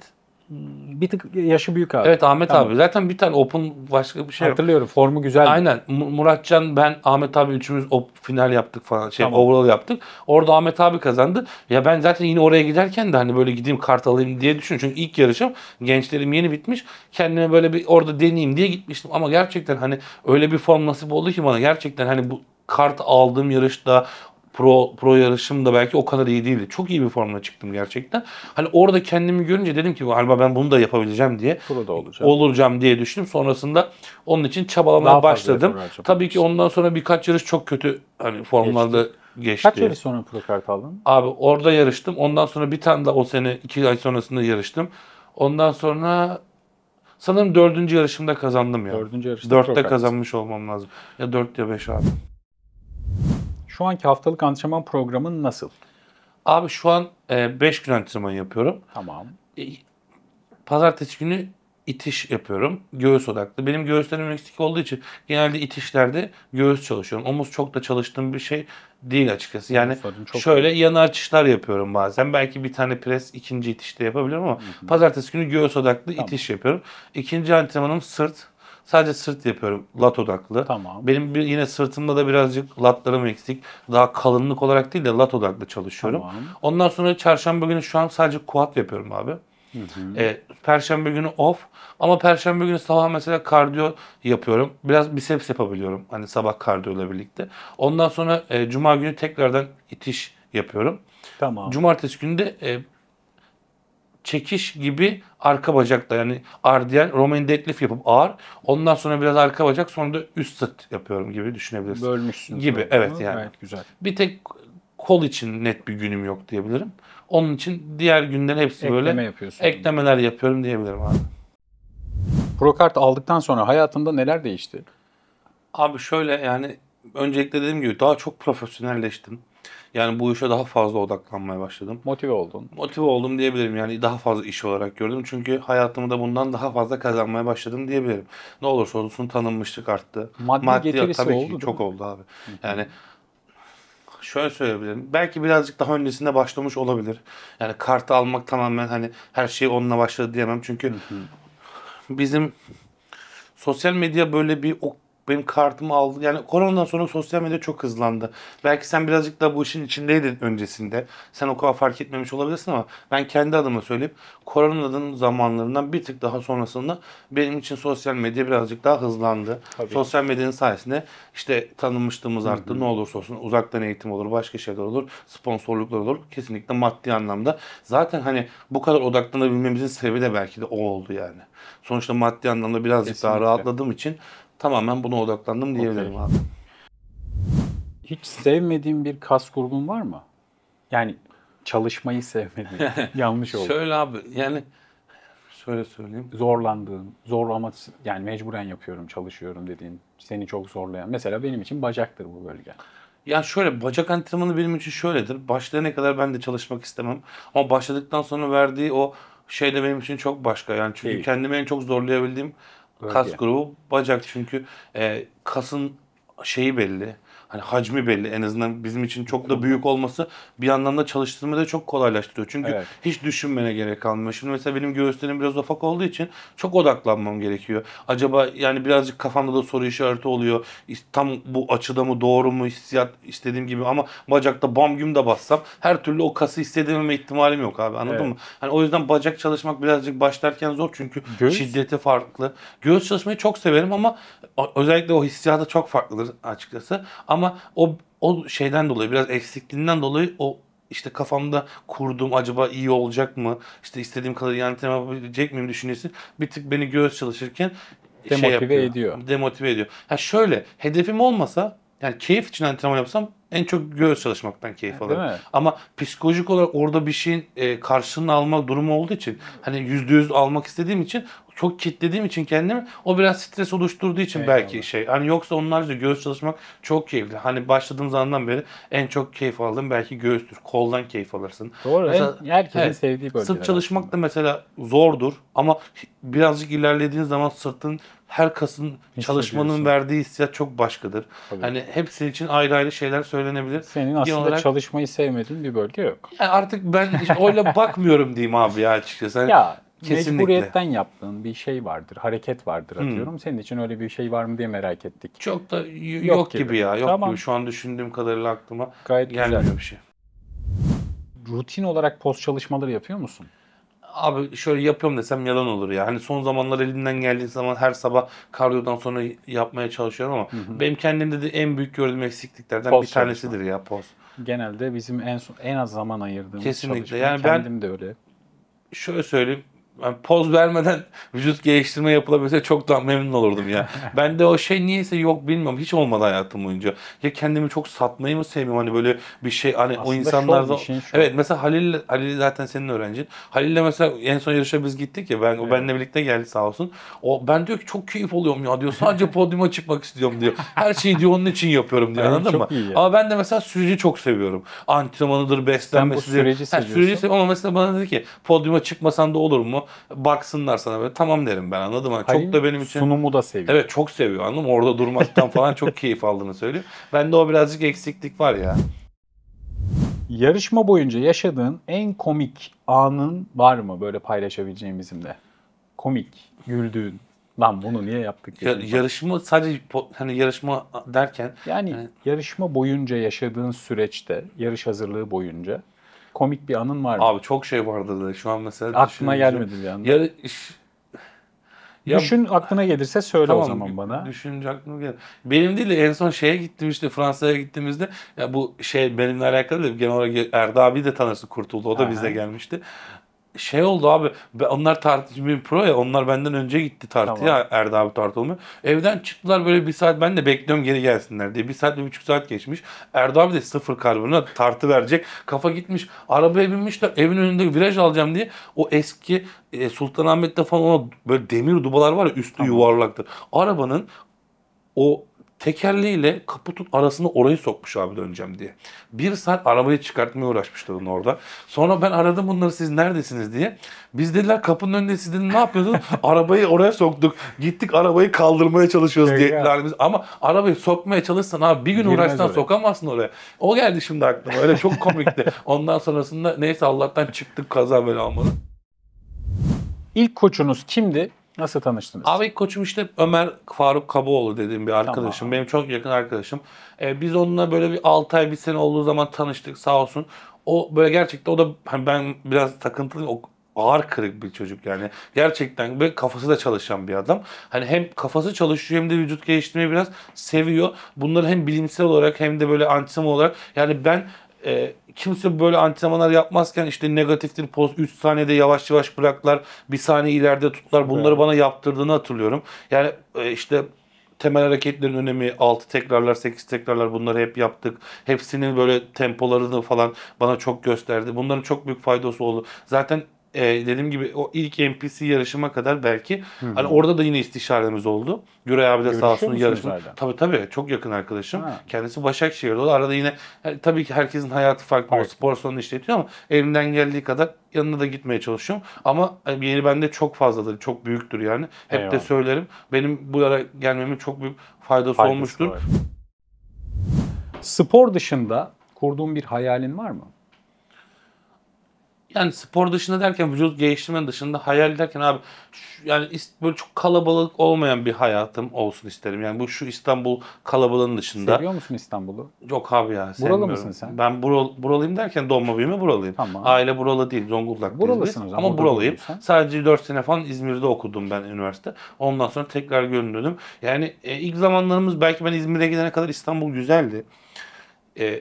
Bir tık yaşı büyük abi. Evet Ahmet Tamam. abi. Zaten bir tane Open başka bir şey yok. Hatırlıyorum. Formu güzeldi. Aynen. Muratcan, ben, Ahmet abi üçümüz final yaptık falan. Tamam. Overall yaptık. Orada Ahmet abi kazandı. Ya ben zaten yine oraya giderken de hani böyle gideyim kart alayım diye düşünüyorum. Çünkü ilk yarışım gençlerim yeni bitmiş. Kendime böyle bir orada deneyeyim diye gitmiştim. Ama gerçekten hani öyle bir form nasip oldu ki bana. Gerçekten hani bu kart aldığım yarışta pro yarışım da belki o kadar iyi değildi. Çok iyi bir formla çıktım gerçekten. Hani orada kendimi görünce dedim ki galiba ben bunu da yapabileceğim diye. Pro da olacağım. Olacağım diye düşündüm. Sonrasında onun için çabalamaya Daha fazla başladım. efor harcamak Tabii ki için. ondan sonra birkaç yarış çok kötü hani formlarda geçti. Kaç yarış sonra pro kart aldın? Abi orada yarıştım. Ondan sonra bir tane daha o sene 2 ay sonrasında yarıştım. Ondan sonra sanırım 4. yarışımda kazandım ya. 4. yarışta pro 4'te kart. kazanmış olmam lazım. Ya 4 ya 5 abi. Şu anki haftalık antrenman programın nasıl? Abi şu an 5 gün antrenman yapıyorum. Tamam. Pazartesi günü itiş yapıyorum. Göğüs odaklı. Benim göğüslerim eksik olduğu için genelde itişlerde göğüs çalışıyorum. Omuz çok da çalıştığım bir şey değil açıkçası. Yani Omuzların çok şöyle yan açışlar yapıyorum bazen. Belki bir tane pres ikinci itişte yapabilirim ama pazartesi günü göğüs odaklı itiş yapıyorum. İkinci antrenmanım sırt. Sadece sırt yapıyorum. Lat odaklı. Tamam. Benim yine sırtımda da birazcık latlarım eksik. Daha kalınlık olarak değil de lat odaklı çalışıyorum. Tamam. Ondan sonra çarşamba günü şu an sadece quad yapıyorum abi. Perşembe günü off. Ama Perşembe günü sabah mesela kardiyo yapıyorum. Biraz biceps yapabiliyorum. Hani sabah kardiyo ile birlikte. Ondan sonra Cuma günü tekrardan itiş yapıyorum. Tamam. Cumartesi günü de çekiş gibi arka bacakla yani RDL, Romain deadlift yapıp ağır. Ondan sonra biraz arka bacak sonra da üst sırt yapıyorum gibi düşünebilirsin. Bölmüşsün. Gibi programı. evet yani. Gayet güzel. Bir tek kol için net bir günüm yok diyebilirim. Onun için diğer günlerin hepsi Ekleme böyle yapıyorsun. eklemeler yapıyorum diyebilirim abi. Pro kart aldıktan sonra hayatında neler değişti? Abi şöyle yani öncelikle dediğim gibi daha çok profesyonelleştim. Yani bu işe daha fazla odaklanmaya başladım. Motive oldun. Motive oldum diyebilirim yani daha fazla iş olarak gördüm. Çünkü hayatımı da bundan daha fazla kazanmaya başladım diyebilirim. Ne olursa olsun tanınmışlık arttı. Maddi getirisi tabii oldu ki değil çok mi? oldu abi. Yani şöyle söyleyebilirim. Belki birazcık daha öncesinde başlamış olabilir. Yani kartı almak tamamen hani her şey onunla başladı diyemem. Çünkü bizim sosyal medya böyle bir o benim kartımı aldı. Yani koronadan sonra sosyal medya çok hızlandı. Belki sen birazcık da bu işin içindeydin öncesinde. Sen o kadar fark etmemiş olabilirsin ama ben kendi adıma söyleyeyim. Koronanın zamanlarından bir tık daha sonrasında benim için sosyal medya birazcık daha hızlandı. Tabii. Sosyal medyanın sayesinde işte tanınmışlığımız arttı. Ne olursa olsun uzaktan eğitim olur, başka şeyler olur, sponsorluklar olur. Kesinlikle maddi anlamda. Zaten hani bu kadar odaklanabilmemizin sebebi de belki de o oldu yani. Sonuçta maddi anlamda birazcık daha Kesinlikle. rahatladığım için tamamen buna odaklandım diyebilirim abi. Hiç sevmediğin bir kas grubun var mı? Yani çalışmayı sevmediğin, yanlış oldu. Şöyle abi yani şöyle söyleyeyim. Zorlandığın, zorlama yani mecburen yapıyorum, çalışıyorum dediğin, seni çok zorlayan. Mesela benim için bacaktır bu bölge. Ya şöyle bacak antrenmanı benim için şöyledir. Başlayana kadar ben de çalışmak istemem. Ama başladıktan sonra verdiği o şey de benim için çok başka. Yani çünkü Keyif. kendimi en çok zorlayabildiğim Bölge. kas grubu bacak. Çünkü kasın şeyi belli. Hani hacmi belli. En azından bizim için çok da büyük olması bir yandan da çalıştırmayı da çok kolaylaştırıyor. Çünkü Evet. hiç düşünmene gerek kalmıyor. Şimdi mesela benim göğüslerim biraz ufak olduğu için çok odaklanmam gerekiyor. Acaba yani birazcık kafamda da soru işareti oluyor. Tam bu açıda mı doğru mu hissiyat istediğim gibi ama bacakta bam güm de bassam her türlü o kası hissedememe ihtimalim yok abi anladın Evet. mı? Hani o yüzden bacak çalışmak birazcık başlarken zor çünkü Göğüs? şiddeti farklı. Göğüs çalışmayı çok severim ama özellikle o hissiyatı çok farklıdır açıkçası. Ama o şeyden dolayı biraz eksikliğinden dolayı o işte kafamda kurduğum acaba iyi olacak mı? İşte istediğim kadar iyi antrenman yapabilecek miyim düşüncesi bir tık beni göğüs çalışırken Demotive yapıyor. ediyor. Demotive ediyor. Ha şöyle hedefim olmasa yani keyif için antrenman yapsam en çok göğüs çalışmaktan keyif Değil alırım. mi? Ama psikolojik olarak orada bir şeyin karşılığını alma durumu olduğu için hani %100 almak istediğim için çok kitlediğim için kendimi o biraz stres oluşturduğu için Eyvallah. belki şey. Hani yoksa onlarca göğüs çalışmak çok keyifli. Hani başladığım zamandan beri en çok keyif aldığım belki göğüstür. Koldan keyif alırsın. Doğru. Mesela, Herkesin evet, sevdiği bölgeler. sırt çalışmak aslında. da mesela zordur ama birazcık ilerlediğin zaman sırtın her kasın çalışmanın Hissediyorsun. verdiği hissiyat çok başkadır. Tabii. Hani hepsi için ayrı ayrı şeyler söylenebilir. Senin Genel aslında olarak çalışmayı sevmediğin bir bölge yok. yani artık ben işte öyle bakmıyorum diyeyim abi ya açıkçası. Hani Ya kesinlikle. mecburiyetten yaptığın bir şey vardır, hareket vardır atıyorum. Senin için öyle bir şey var mı diye merak ettik. Çok da yok gibi ya. Yok Tamam. gibi. Şu an düşündüğüm kadarıyla aklıma Gayet gelmiyor güzel. bir şey. Rutin olarak poz çalışmaları yapıyor musun? Abi şöyle yapıyorum desem yalan olur ya. Hani son zamanlar elimden geldiği zaman her sabah kardiyodan sonra yapmaya çalışıyorum ama benim kendimde de en büyük gördüğüm eksikliklerden Poz bir tanesidir ya poz. Genelde bizim en az zaman ayırdığımız Kesinlikle. çalışma. Yani ben- Kendim de öyle. Şöyle söyleyeyim. Ben poz vermeden vücut geliştirme yapılabilse çok daha memnun olurdum ya. Bende o şey niyeyse yok bilmiyorum. Hiç olmadı hayatım boyunca. Ya kendimi çok satmayı mı sevmiyorum hani böyle bir şey hani o Aslında insanlarda. şov, işin şov. Evet mesela Halil zaten senin öğrencin. Halil'le mesela en son yarışa biz gittik ya o benimle birlikte geldi sağ olsun. Ben diyor ki çok keyif alıyorum ya diyor. Sadece podyuma çıkmak istiyorum diyor. Her şeyi diyor onun için yapıyorum diyor. Evet, Anladın çok mı? iyi ya. Ama ben de mesela süreci çok seviyorum. Antrenmanıdır, beslenmesidir. süreci seviyorsun. Süreci seviyorum ama mesela bana dedi ki podyuma çıkmasan da olur mu? Baksınlar sana böyle tamam derim ben anladım. Yani Halil çok da benim için sunumu da seviyor. evet çok seviyor anladın mı? Orada durmaktan falan çok keyif aldığını söylüyor. Bende o birazcık eksiklik var ya. Yarışma boyunca yaşadığın en komik anın var mı böyle paylaşabileceğin bizimle? Komik, güldüğün. Lan bunu niye yaptık? dediğin falan. Yarışma sadece hani yarışma derken Yani yarışma boyunca yaşadığın süreçte, yarış hazırlığı boyunca komik bir anın var mı? abi çok şey vardı da şu an mesela Aklına düşününce- gelmedi bir anda. Yarış ya Düşün, aklına gelirse söyle tamam, o zaman bana. Düşünce aklıma geldi. Benim değil de en son şeye gittim işte Fransa'ya gittiğimizde ya bu şey benimle alakalı değil. Genel olarak Erda abi de tanırsın Kurtuldu. O da Aha. bizle gelmişti. Şey oldu abi. Onlar tartıcı bir pro ya. Onlar benden önce gitti tartıya. Erda abi tartı olmuyor. Evden çıktılar böyle bir saat. Ben de bekliyorum geri gelsinler diye. 1,5 saat geçmiş. Erda abi de sıfır karbonat tartı verecek. Kafa gitmiş. Arabaya binmişler. Evin önünde viraj alacağım diye. O eski Sultanahmet'te falan o böyle demir dubalar var ya üstü yuvarlaktır. Arabanın o tekerleğiyle kaputun arasına orayı sokmuş abi döneceğim diye. 1 saat arabayı çıkartmaya uğraşmışlar onun orada. Sonra ben aradım bunları siz neredesiniz diye. Biz dediler kapının önünde siz dedim ne yapıyorsunuz? Arabayı oraya soktuk. Gittik arabayı kaldırmaya çalışıyoruz diye. Yani ama arabayı sokmaya çalışsan abi bir gün Girmez uğraşsan oraya. sokamazsın oraya. O geldi şimdi aklıma. Öyle çok komikti. Ondan sonrasında neyse Allah'tan çıktık kaza böyle olmadı. İlk koçunuz kimdi Nasıl tanıştınız? Abi ilk koçum işte Ömer Faruk Kaboğlu dediğim bir arkadaşım. Tamam. Benim çok yakın arkadaşım. Biz onunla böyle bir 6 ay, bir sene olduğu zaman tanıştık sağ olsun. O böyle gerçekten, o da hani ben biraz takıntılıyım. O ağır kırık bir çocuk yani. Gerçekten ve kafası da çalışan bir adam. Hani hem kafası çalışıyor hem de vücut geliştirmeyi biraz seviyor. Bunları hem bilimsel olarak hem de böyle antrenman olarak, yani ben kimse böyle antrenmanlar yapmazken işte negatiftir, poz 3 saniyede yavaş yavaş bıraklar, 1 saniye ileride tutlar, bunları bana yaptırdığını hatırlıyorum. Yani işte temel hareketlerin önemi, 6 tekrarlar, 8 tekrarlar, bunları hep yaptık. Hepsinin böyle tempolarını falan bana çok gösterdi. Bunların çok büyük faydası oldu. Zaten dediğim gibi o ilk NPC yarışıma kadar belki hani orada da yine istişaremiz oldu. Güray abi de sağ olsun yarışma. Tabii çok yakın arkadaşım. Ha. Kendisi Başakşehir'de. O da arada yine tabii ki herkesin hayatı farklı. O spor salonu işletiyor ama elimden geldiği kadar yanına da gitmeye çalışıyorum. Ama yeri bende çok fazladır. Çok büyüktür yani. Hep de söylerim. Benim bu ara gelmemin çok büyük faydası olmuştur. Var. Spor dışında kurduğun bir hayalin var mı? Yani spor dışında derken, vücut geliştirme dışında hayal derken abi yani böyle çok kalabalık olmayan bir hayatım olsun isterim. Yani bu şu İstanbul kalabalığının dışında. Seviyor musun İstanbul'u? Yok abi ya, sevmiyorum. Buralı mısın sen? Ben buralıyım derken doğma büyüme buralıyım. Tamam. Aile buralı değil, Zonguldak'tayız. Buralısın o zaman. Ama buralıyım. Sadece 4 sene falan İzmir'de okudum ben üniversite. Ondan sonra tekrar döndüm. Yani ilk zamanlarımız, belki ben İzmir'e gidene kadar İstanbul güzeldi.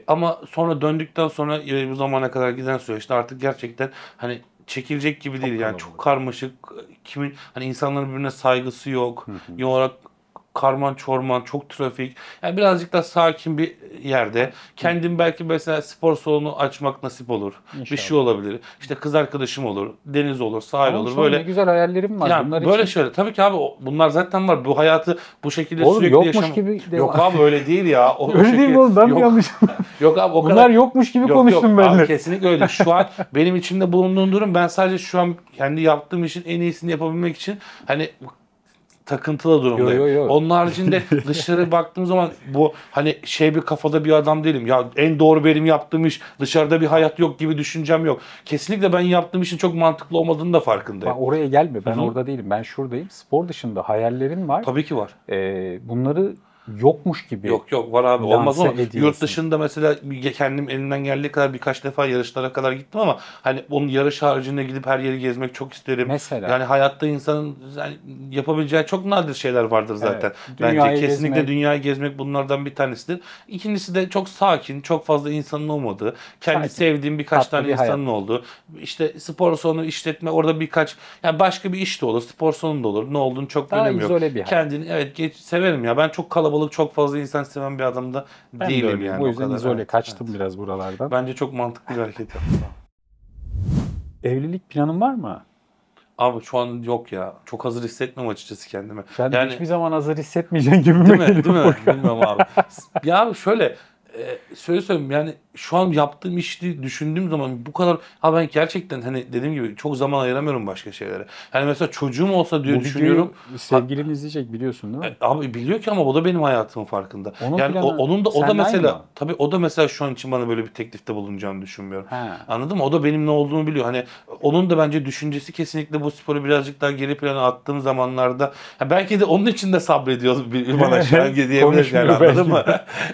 Ama sonra döndükten sonra bu zamana kadar giden süreçte artık gerçekten hani çekilecek gibi değil. Yani çok karmaşık. Kimin hani insanların birbirine saygısı yok. Genel olarak karman çorman, çok trafik. Yani birazcık da sakin bir yerde. Kendim belki mesela spor salonu açmak nasip olur. İnşallah. Bir şey olabilir. İşte kız arkadaşım olur, deniz olur, sahil olur. Böyle ne güzel hayallerim var. Yani bunlar böyle için... şöyle. Tabii ki abi bunlar zaten var. Bu hayatı bu şekilde sürekli yokmuş yaşam. Gibi yok abi öyle değil ya. Öyle değil mi oğlum? Ben mi yanlış? Yok abi o bunlar kadar. Yokmuş gibi konuştum ben de. Kesinlikle öyle. Şu an benim içimde bulunduğum durum, ben sadece şu an kendi yaptığım işin en iyisini yapabilmek için hani takıntılı durumdayım. Onun haricinde dışarı baktığım zaman bu hani bir kafada bir adam değilim. Ya en doğru benim yaptığım iş, dışarıda bir hayat yok gibi düşüncem yok. Kesinlikle ben yaptığım işin çok mantıklı olmadığını da farkındayım. Oraya gelme. Ben orada değilim. Ben şuradayım. Spor dışında hayallerin var. Tabii ki var. Bunları yokmuş gibi. Yok var abi, olmaz ama yurt dışında mesela kendim elimden geldiği kadar birkaç defa yarışlara kadar gittim ama hani onun yarış haricinde gidip her yeri gezmek çok isterim. Mesela. Yani hayatta insanın yani yapabileceği çok nadir şeyler vardır zaten. Bence kesinlikle dünyayı gezmek bunlardan bir tanesidir. İkincisi de çok sakin, çok fazla insanın olmadığı, kendi sevdiğim birkaç tane insanın olduğu. İşte spor salonu işletme, orada birkaç, yani başka bir iş de olur, spor salonu da olur. Ne olduğunu çok önemi yok. Kendini severim ya. Ben çok kalabalık, çok fazla insan seven bir adam da değilim yani. O yüzden izole kaçtım biraz buralardan. Bence çok mantıklı bir hareket yaptım. Evlilik planın var mı? Abi şu an yok ya. Çok hazır hissetmem açıkçası kendime. Sen yani, hiçbir zaman hazır hissetmeyeceksin gibi mi? Değil mi? Bilmiyorum abi. Ya şöyle söyleyeyim yani şu an yaptığım işi düşündüğüm zaman bu kadar ben gerçekten hani dediğim gibi çok zaman ayıramıyorum başka şeylere. Yani mesela çocuğum olsa diye düşünüyorum. Sevgilin izleyecek, biliyorsun değil mi? Abi biliyor ki ama o da benim hayatımın farkında. Yani o da mesela tabii o da mesela şu an için bana böyle bir teklifte bulunacağını düşünmüyorum. Anladın mı? O da benim ne olduğunu biliyor. Hani onun da bence düşüncesi kesinlikle bu sporu birazcık daha geri plana attığım zamanlarda belki de onun için de sabrediyor bana şu an diyebilir yani, anladın mı?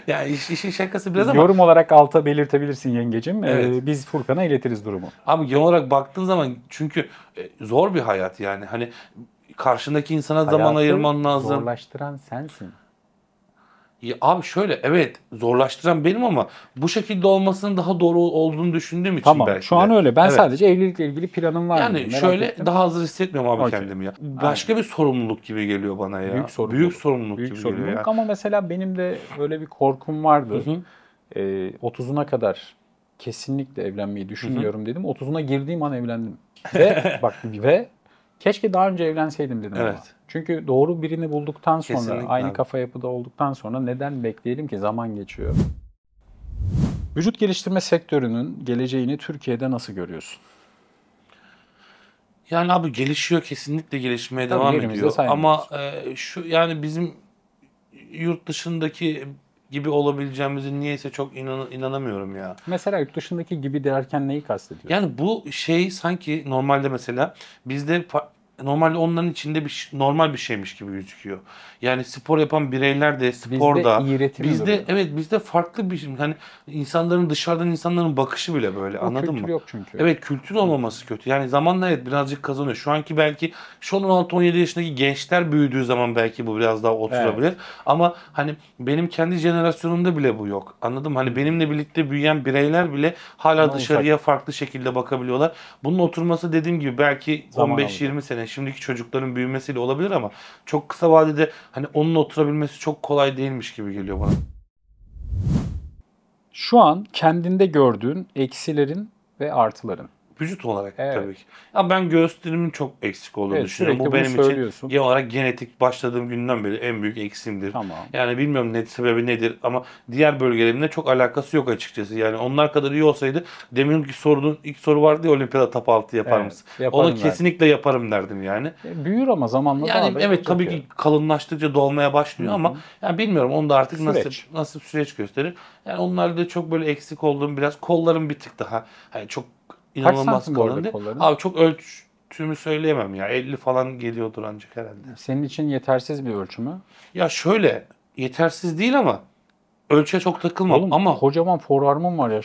Yani işin şakası biraz ama. Yorum olarak alta belirtebilirsin yengecim. Evet. Biz Furkan'a iletiriz durumu. Abi genel olarak baktığın zaman çünkü zor bir hayat yani. Hani karşındaki insana zaman ayırman lazım. Zorlaştıran sensin. Ya abi şöyle, evet zorlaştıran benim ama bu şekilde olmasının daha doğru olduğunu düşündüğüm için belki şu an öyle. Ben sadece evlilikle ilgili planım var. Yani şöyle daha hazır hissetmiyorum abi kendimi ya. Başka bir sorumluluk gibi geliyor bana ya. Büyük sorumluluk gibi geliyor ya. Ama mesela benim de öyle bir korkum vardı. 30'una kadar kesinlikle evlenmeyi düşünmüyorum dedim. 30'una girdiğim an evlendim. Ve keşke daha önce evlenseydim dedim ama. Çünkü doğru birini bulduktan sonra, aynı kafa yapıda olduktan sonra neden bekleyelim ki? Zaman geçiyor. Vücut geliştirme sektörünün geleceğini Türkiye'de nasıl görüyorsun? Yani abi gelişiyor, kesinlikle gelişmeye devam ediyor. Ama şu yani bizim yurt dışındaki gibi olabileceğimizi niyeyse çok inanamıyorum ya. Mesela yurt dışındaki gibi derken neyi kastediyorsun? Yani bu sanki normalde mesela bizde normalde onların içinde normal bir şeymiş gibi gözüküyor. Yani spor yapan bireyler de sporda bizde farklı bir şey. Hani dışarıdan insanların bakışı bile böyle, anladın mı? Kültür yok çünkü. Evet, kültür olmaması kötü. Yani zamanla evet birazcık kazanıyor. Şu anki belki şu an 16-17 yaşındaki gençler büyüdüğü zaman belki bu biraz daha oturabilir. Evet. Ama hani benim kendi jenerasyonumda bile bu yok. Anladın mı? Hani benimle birlikte büyüyen bireyler bile hala dışarıya farklı şekilde bakabiliyorlar. Bunun oturması dediğim gibi belki 15-20 sene şimdiki çocukların büyümesiyle olabilir ama çok kısa vadede hani onun oturabilmesi çok kolay değilmiş gibi geliyor bana. Şu an kendinde gördüğün eksilerin ve artıların. Vücut olarak tabii ki. Ya ben göğüslerimin çok eksik olduğunu düşünüyorum. Bu benim için genel olarak genetik, başladığım günden beri en büyük eksimdir. Tamam. Yani bilmiyorum sebebi nedir ama diğer bölgelerimle çok alakası yok açıkçası. Yani onlar kadar iyi olsaydı, demin sorduğun ilk soru vardı ya, olimpiyada top 6 yapar mısın? Onu kesinlikle yaparım derdim yani. Büyür ama zamanla yani daha evet tabii ki kalınlaştıkça dolmaya başlıyor ama yani bilmiyorum, onu da artık nasıl süreç gösterir. Yani onlarda da çok böyle eksik olduğum, biraz kollarım bir tık daha hani çok İnanılmaz kalındı. Abi çok ölçtüğümü söyleyemem ya. 50 falan geliyordur ancak herhalde. Senin için yetersiz bir ölçü mü? Ya şöyle, yetersiz değil ama ölçüye çok takılmam. Oğlum, ama kocaman forearm'ım var ya.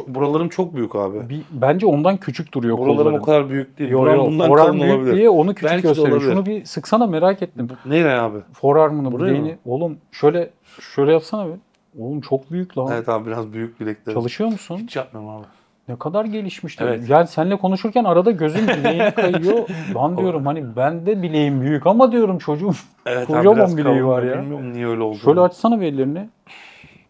Buralarım çok büyük abi. Bence ondan küçük duruyor kollarım. Buralarım o kadar büyük değil. Bundan forearm büyük olabilir diye onu küçük belki gösteriyor. Şunu bir sıksana, merak ettim. Nereye abi? Forearm'ını, bileğini. Oğlum şöyle yapsana bir. Oğlum çok büyük lan. Evet abi, biraz büyük bilekler. Çalışıyor musun? Hiç yapmıyorum abi. Ne kadar gelişmiş. Evet. Yani seninle konuşurken arada gözüm bileğine kayıyor. Lan diyorum hani ben de bileğim büyük ama diyorum çocuğum kocaman bileği var ya. Bilmiyorum niye öyle oldu. Şöyle açsana bellerini.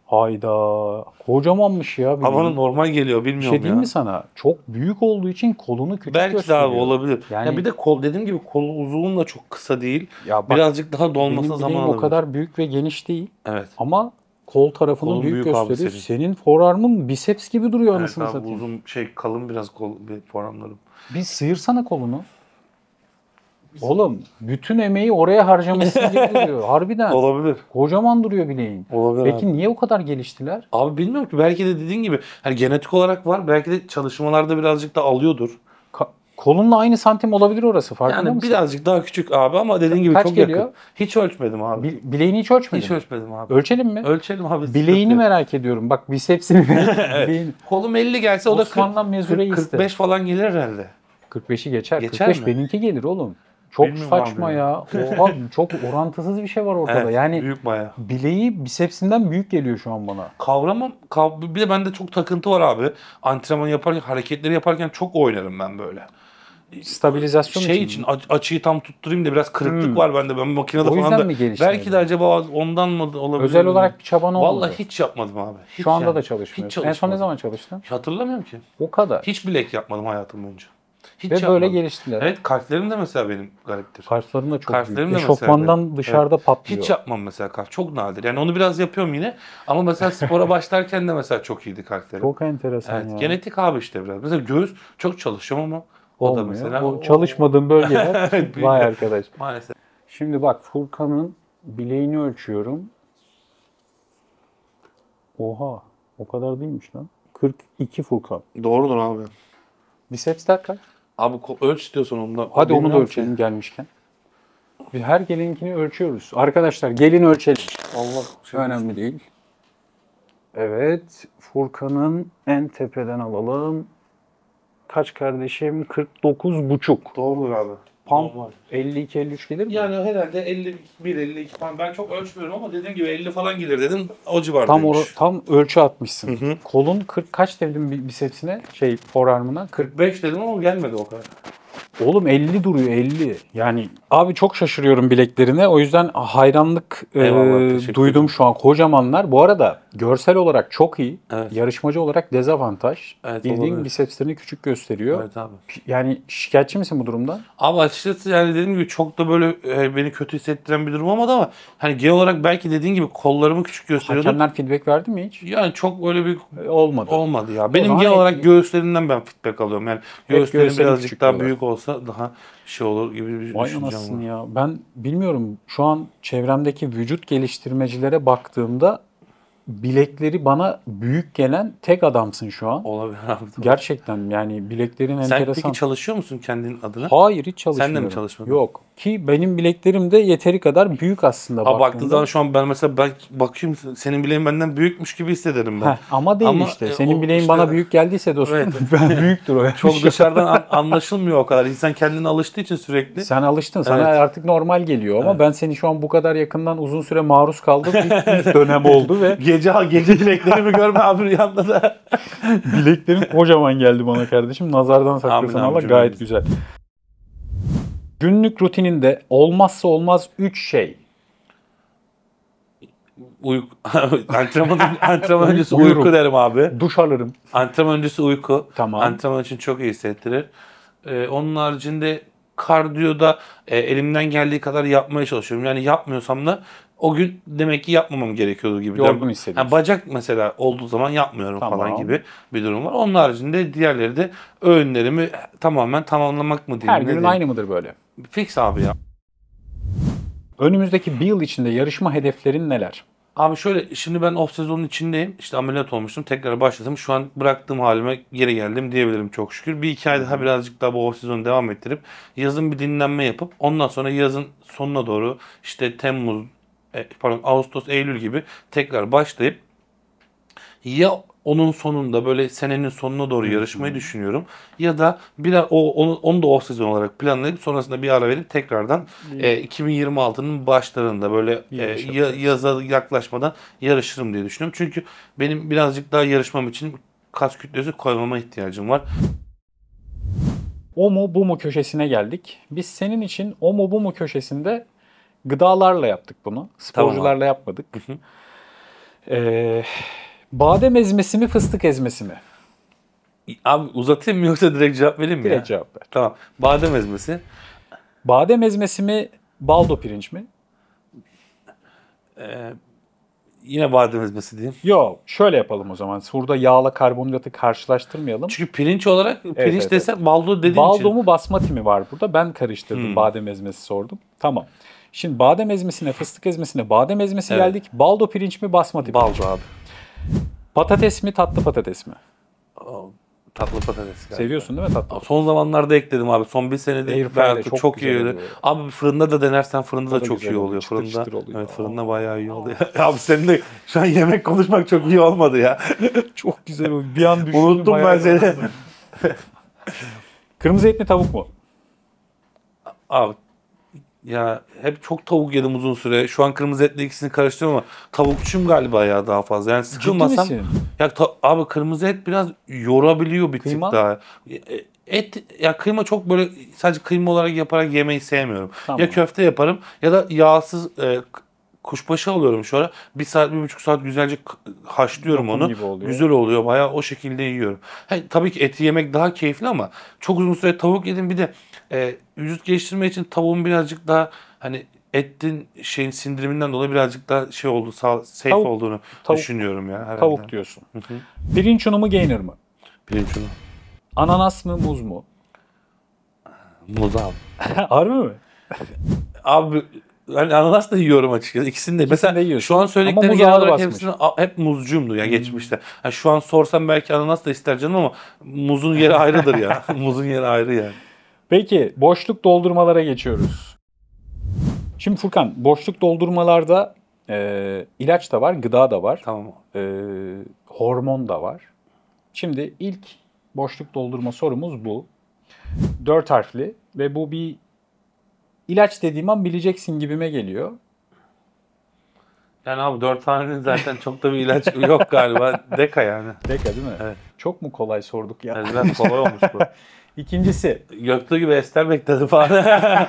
Hayda. Kocamanmış ya. Ama bana normal geliyor, bilmiyorum ya. Bir şey diyeyim mi sana? Çok büyük olduğu için kolunu küçük belki gösteriyor. Belki daha olabilir. Yani ya bir de dediğim gibi kol uzunluğum da çok kısa değil. Ya bak, birazcık daha dolması zaman alabilir. O kadar büyük ve geniş değil. Evet. Ama kol tarafını büyük gösteriyor. Senin forearm'ın biceps gibi duruyor anasını satayım. Uzun kalın biraz forearmlarım. Bir sıyırsana kolunu. Oğlum bütün emeği oraya harcamışsın gibi duruyor. Harbiden. Olabilir. Kocaman duruyor bileğin. Olabilir. Peki niye o kadar geliştiler? Abi bilmiyorum ki, belki de dediğin gibi hani genetik olarak var. Belki de çalışmalarda birazcık da alıyordur. Kolunla aynı santim olabilir orası, farkında mısın? Birazcık daha küçük abi ama dediğin gibi çok geliyor? Yakın. Hiç ölçmedim abi. Bileğini hiç ölçmedin? Hiç ölçmedim abi. Ölçelim mi? Ölçelim abi. Bileğini merak ediyorum. Bak bisepsini. Evet. Kolum 50 gelse o da 45 falan gelir herhalde. 45'i geçer. 45 mi? Benimki gelir oğlum. Çok bilmiyorum saçma abi ya. Oha, çok orantısız bir şey var ortada. Evet, yani büyük bayağı. Bileği bisepsinden büyük geliyor şu an bana. Bir de bende çok takıntı var abi. Antrenman yaparken, hareketleri yaparken çok oynarım ben böyle. Stabilizasyon için açıyı tam tutturayım da biraz kırıklık var bende. Ben makinede o falan da. Mi belki de acaba ondan mı olabilir? Özel olarak bir çaban oldu. Vallahi hiç yapmadım abi. Şu anda da çalışmıyorsun. En son ne zaman çalıştın? Hatırlamıyorum ki. O kadar. Hiç bilek yapmadım hayatım boyunca. Hiç ve yapmadım. Böyle geliştiler. Evet, kalplerim de mesela benim gariptir. Kalplerim de çok büyük. Eşofmandan dışarıda patlıyor. Hiç yapmam mesela kalp. Çok nadir. Yani onu biraz yapıyorum yine. Ama mesela spora başlarken de mesela çok iyiydi kalplerim. Çok enteresan ya. Genetik abi işte biraz. Mesela göğüs çok çalışıyorum ama olmuyor. O da mesela. O çalışmadığım bölgeler. Vay arkadaş. Maalesef. Şimdi bak, Furkan'ın bileğini ölçüyorum. Oha. O kadar değilmiş lan. 42 Furkan. Doğrudur abi. Bisepsler kaç? Abi ölç istiyorsan ondan. Hadi onu da ölçelim gelmişken. Her gelinkini ölçüyoruz. Arkadaşlar gelin ölçelim. Önemli değil. Evet. Furkan'ın en tepeden alalım. Kaç kardeşim? 49,5. Doğrudur abi. Pump 52-53 gelir mi? Yani herhalde 51-52 falan. Ben çok ölçmüyorum ama dediğim gibi 50 falan gelir dedim. O civarda. Tam ölçü atmışsın. Hı. Kolun 40 kaç dedim bisepsine? Forearm'ına? 45 dedim ama gelmedi o kadar. Oğlum 50 duruyor, 50. Yani abi çok şaşırıyorum bileklerine. O yüzden hayranlık duydum şu an. Kocamanlar. Bu arada görsel olarak çok iyi. Evet. Yarışmacı olarak dezavantaj. Evet, bildiğin bisepslerini küçük gösteriyor. Evet abi. Yani şikayetçi misin bu durumdan? Abi açıkçası yani dediğim gibi çok da böyle beni kötü hissettiren bir durum olmadı ama hani genel olarak belki dediğin gibi kollarımı küçük gösteriyordu. Hakemler feedback verdi mi hiç? Yani çok öyle bir olmadı ya. Benim genel olarak göğüslerinden ben feedback alıyorum. Yani göğüslerim birazcık daha büyük olsa daha olur gibi bir düşüncem var. Ya. Ben bilmiyorum, şu an çevremdeki vücut geliştirmecilere baktığımda bilekleri bana büyük gelen tek adamsın şu an. Olabilir abi. Gerçekten yani bileklerin Sen enteresan. peki çalışıyor musun kendin adına? Hayır, hiç çalışmıyorum. Sen de mi çalışmadın? Yok. Ki benim bileklerim de yeteri kadar büyük aslında Abi baktığın baktığında. zaman şu an ben mesela bakayım senin bileğin benden büyükmüş gibi hissederim ben. Ama değil işte. Senin bileğin işte, bana büyük geldiyse dostum evet. ben büyüktür o. Çok dışarıdan anlaşılmıyor o kadar. İnsan kendine alıştığı için sürekli. Sen alıştın. Sana Evet. artık normal geliyor ama Evet. ben seni şu an bu kadar yakından uzun süre maruz kaldım. İlk dönem oldu ve Gece bileklerimi görme abi rüyamda da. bileklerin kocaman geldi bana kardeşim. Nazardan saklasın Amin, Allah, amin, gayet cümlemiz. güzel. Günlük rutininde olmazsa olmaz 3 şey. Antrenman öncesi Uyurum. uyku derim abi. Duş alırım. Antrenman öncesi uyku. Tamam. Antrenman için çok iyi hissettirir. Onun haricinde kardiyoda elimden geldiği kadar yapmaya çalışıyorum. Yani yapmıyorsam da o gün demek ki yapmamam gerekiyordu gibi. Yorgun hissediyorsun. Yani bacak mesela olduğu zaman yapmıyorum Tamam. falan gibi bir durum var. Onun haricinde diğerleri de öğünlerimi tamamen tamamlamak mı diyeyim? Her ne günün diyeyim? aynı mıdır böyle? Fix abi ya. Önümüzdeki bir yıl içinde yarışma hedeflerin neler? Abi şöyle şimdi ben off sezonun içindeyim. İşte ameliyat olmuştum. Tekrar başladım. Şu an bıraktığım halime geri geldim diyebilirim çok şükür. Bir iki ay daha birazcık daha bu off sezonu devam ettirip yazın bir dinlenme yapıp ondan sonra yazın sonuna doğru işte Ağustos, Eylül gibi tekrar başlayıp ya onun sonunda böyle senenin sonuna doğru yarışmayı düşünüyorum. Ya da onu da off sezon olarak planlayıp sonrasında bir ara verip tekrardan 2026'nın başlarında böyle yaza yaklaşmadan yarışırım diye düşünüyorum. Çünkü benim birazcık daha yarışmam için kas kütlesi koymama ihtiyacım var. O mu bu mu köşesine geldik. Biz senin için o mu bu mu köşesinde gıdalarla yaptık bunu. Sporcularla yapmadık. Badem ezmesi mi fıstık ezmesi mi? Abi uzatayım mı yoksa direkt cevap vereyim mi? Direkt cevap ver. Tamam. Badem ezmesi. Badem ezmesi mi baldo pirinç mi? Yine badem ezmesi diyeyim. Yok, şöyle yapalım o zaman. Burada yağla karbonhidratı karşılaştırmayalım. Çünkü pirinç olarak pirinç evet, desem baldo dediğin baldo için. mu basmati mi var burada? Ben karıştırdım. Badem ezmesi sordum. Tamam. Şimdi badem ezmesine, fıstık ezmesine, badem ezmesi Evet. geldik. Baldo pirinç mi, basmati pirinç mi? Baldo abi. Patates mi, tatlı patates mi? Tatlı patates. Galiba. Seviyorsun değil mi tatlı? Son zamanlarda ekledim abi. Son bir senedir Airfryer'de ben çok çok güzel iyi oluyor. oluyor. Abi fırında da denersen fırında O da da çok güzel iyi oluyor. oluyor. Çıtır Fırında, çıtır oluyor. evet fırında bayağı iyi oluyor. Abi senin de şu an yemek konuşmak çok iyi olmadı ya. Çok güzel oluyor. Bir an düşündüm. Unuttum ben seni. Kırmızı et mi, tavuk mu? Abi ya hep çok tavuk yedim uzun süre. Şu an kırmızı etle ikisini karıştırıyorum ama tavukçuyum galiba ya daha fazla. Yani sıkılmasam. misin? Ya abi kırmızı et biraz yorabiliyor bir Kıyma? tık daha. Et ya kıyma çok böyle sadece kıyma olarak yaparak yemeyi sevmiyorum. Tamam. Ya köfte yaparım ya da yağsız kuşbaşı alıyorum şu ara. 1 saat 1,5 saat güzelce haşlıyorum Lokum onu. gibi oluyor. Güzel oluyor. Bayağı o şekilde yiyorum. Tabii ki eti yemek daha keyifli ama çok uzun süre tavuk yedim. Bir de vücut geliştirme için tavuğun birazcık daha hani etin sindiriminden dolayı birazcık daha oldu, safe Tavuk- olduğunu tavuk- düşünüyorum ya. Herhalde. Tavuk diyorsun. Pirinç unu mu, gainer mı? Pirinç unu. Ananas mı, muz mu? Muz abi. Harbi mi? Abi ben ananas da yiyorum açıkçası. İkisini de. Mesela de yiyorsun. şu an Ama söyledikleri muz genel ağır olarak basmış. hepsini hep muzcuyumdu ya geçmişte. Yani şu an sorsam belki ananas da ister canım ama muzun yeri ayrıdır ya. Muzun yeri ayrı yani. Peki boşluk doldurmalara geçiyoruz. Şimdi Furkan, boşluk doldurmalarda ilaç da var, gıda da var, Tamam. hormon da var. Şimdi ilk boşluk doldurma sorumuz bu. 4 harfli ve bu bir ilaç dediğim an bileceksin gibime geliyor. Yani abi 4 tanenin zaten çok da bir ilaç yok galiba. Deka yani. Deka değil mi? Evet. Çok mu kolay sorduk ya? Yani biraz kolay olmuş bu. İkincisi. Göktuğ gibi ester bekledi falan.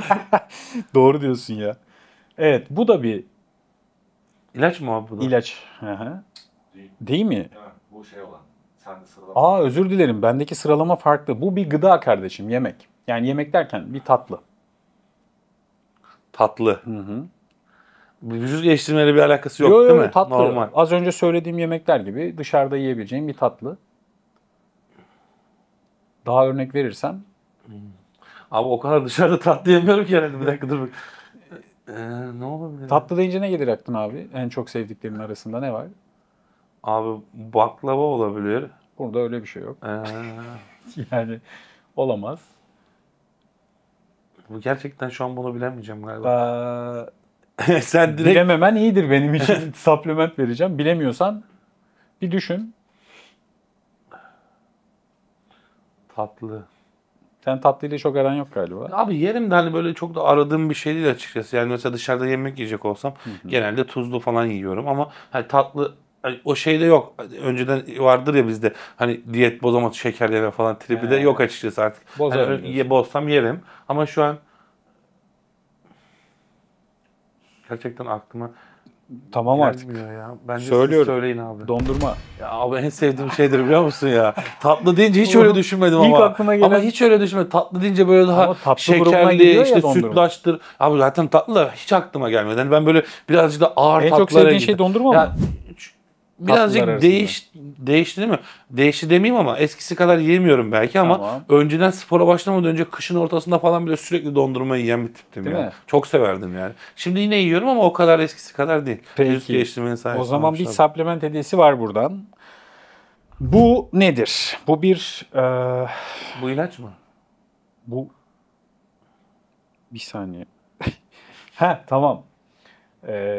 Doğru diyorsun ya. Evet, bu da bir İlaç mı abi bu da? ilaç. Hı hı. Değil mi? Bu şey olan. Sen de sıralama. Aa, özür dilerim. Bendeki sıralama farklı. Bu bir gıda kardeşim, yemek. Yani yemek derken bir tatlı. Tatlı. Hı hı. Vücut geliştirmeyle bir alakası yok Yo, değil mi? tatlı. Normal. Az önce söylediğim yemekler gibi dışarıda yiyebileceğin bir tatlı. Daha örnek verirsem. Abi o kadar dışarıda tatlı yemiyorum ki herhalde. Bir dakika dur. Ne olabilir? Tatlı deyince ne gelir aklına abi? En çok sevdiklerinin arasında ne var? Abi baklava olabilir. Burada öyle bir şey yok. Ee, Yani olamaz. gerçekten şu an bunu bilemeyeceğim galiba. Sen direkt Bilememen iyidir benim için. Supplement vereceğim. Bilemiyorsan bir düşün. tatlı. Sen tatlıyla çok aran yok galiba. Abi yerim de hani böyle çok da aradığım bir şey değil açıkçası. Yani mesela dışarıda yemek yiyecek olsam genelde tuzlu falan yiyorum ama hani tatlı hani o şeyde yok. Önceden vardır ya bizde hani diyet bozamaz şeker yeme falan tribi de yok açıkçası artık. Bozarım Hani bozsam yerim ama şu an gerçekten aklıma Tamam artık. gelmiyor ya. Bence Söylüyorum. siz söyleyin abi. Dondurma. Ya abi en sevdiğim şeydir biliyor musun ya? Tatlı deyince hiç öyle düşünmedim İlk ama. aklıma gelen- Ama hiç öyle düşünmedim. Tatlı deyince böyle Ama daha tatlı grubuna giriyor şekerli, ya işte dondurma. sütlaçtır. Abi zaten tatlı da hiç aklıma gelmedi. Yani ben böyle birazcık da ağır En çok tatlılara sevdiğin şey gittim. dondurma Ya, mı? birazcık Tatlılar arasında. değişti değil mi? Değişti demeyeyim ama eskisi kadar yemiyorum belki ama Tamam. önceden spora başlamadan önce kışın ortasında falan bile sürekli dondurma yiyen bir tiptim Değil ya. mi? Çok severdim yani. Şimdi yine yiyorum ama o kadar eskisi kadar değil. Yüz Peki. geçtiğimin sayesinde O zaman bir olmuş abi. supplement hediyesi var buradan. Bu nedir? Bu bir Bu ilaç mı? bu bir saniye. Ha tamam.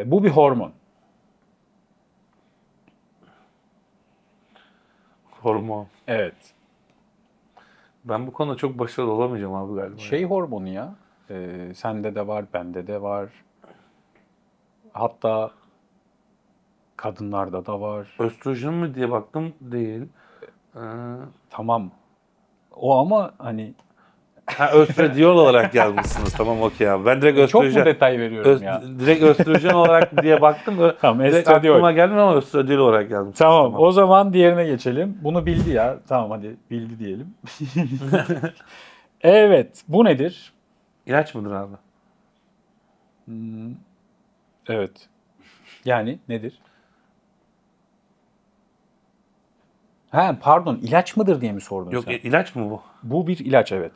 Bu bir hormon. Hormon. Evet. Ben bu konuda çok başarılı olamayacağım abi galiba. Şey hormonu ya. Sende de var, bende de var. Hatta kadınlarda da var. Östrojen mi diye baktım değil. Ee, Tamam. O ama hani östradiol olarak yazmışsınız. Tamam okey abi. Ben direkt çok mu östrojen detay veriyorum ya? direkt östrojen olarak diye baktım. Tamam, Direkt estradiol. aklıma gelmiyor ama östradiol olarak yazmışsınız. Tamam, o zaman diğerine geçelim. Bunu bildi ya. Tamam hadi bildi diyelim. Evet, bu nedir? İlaç mıdır abi? Evet. Yani nedir? Ha pardon, ilaç mıdır diye mi sordun Yok sen? ilaç mı bu? Bu bir ilaç evet.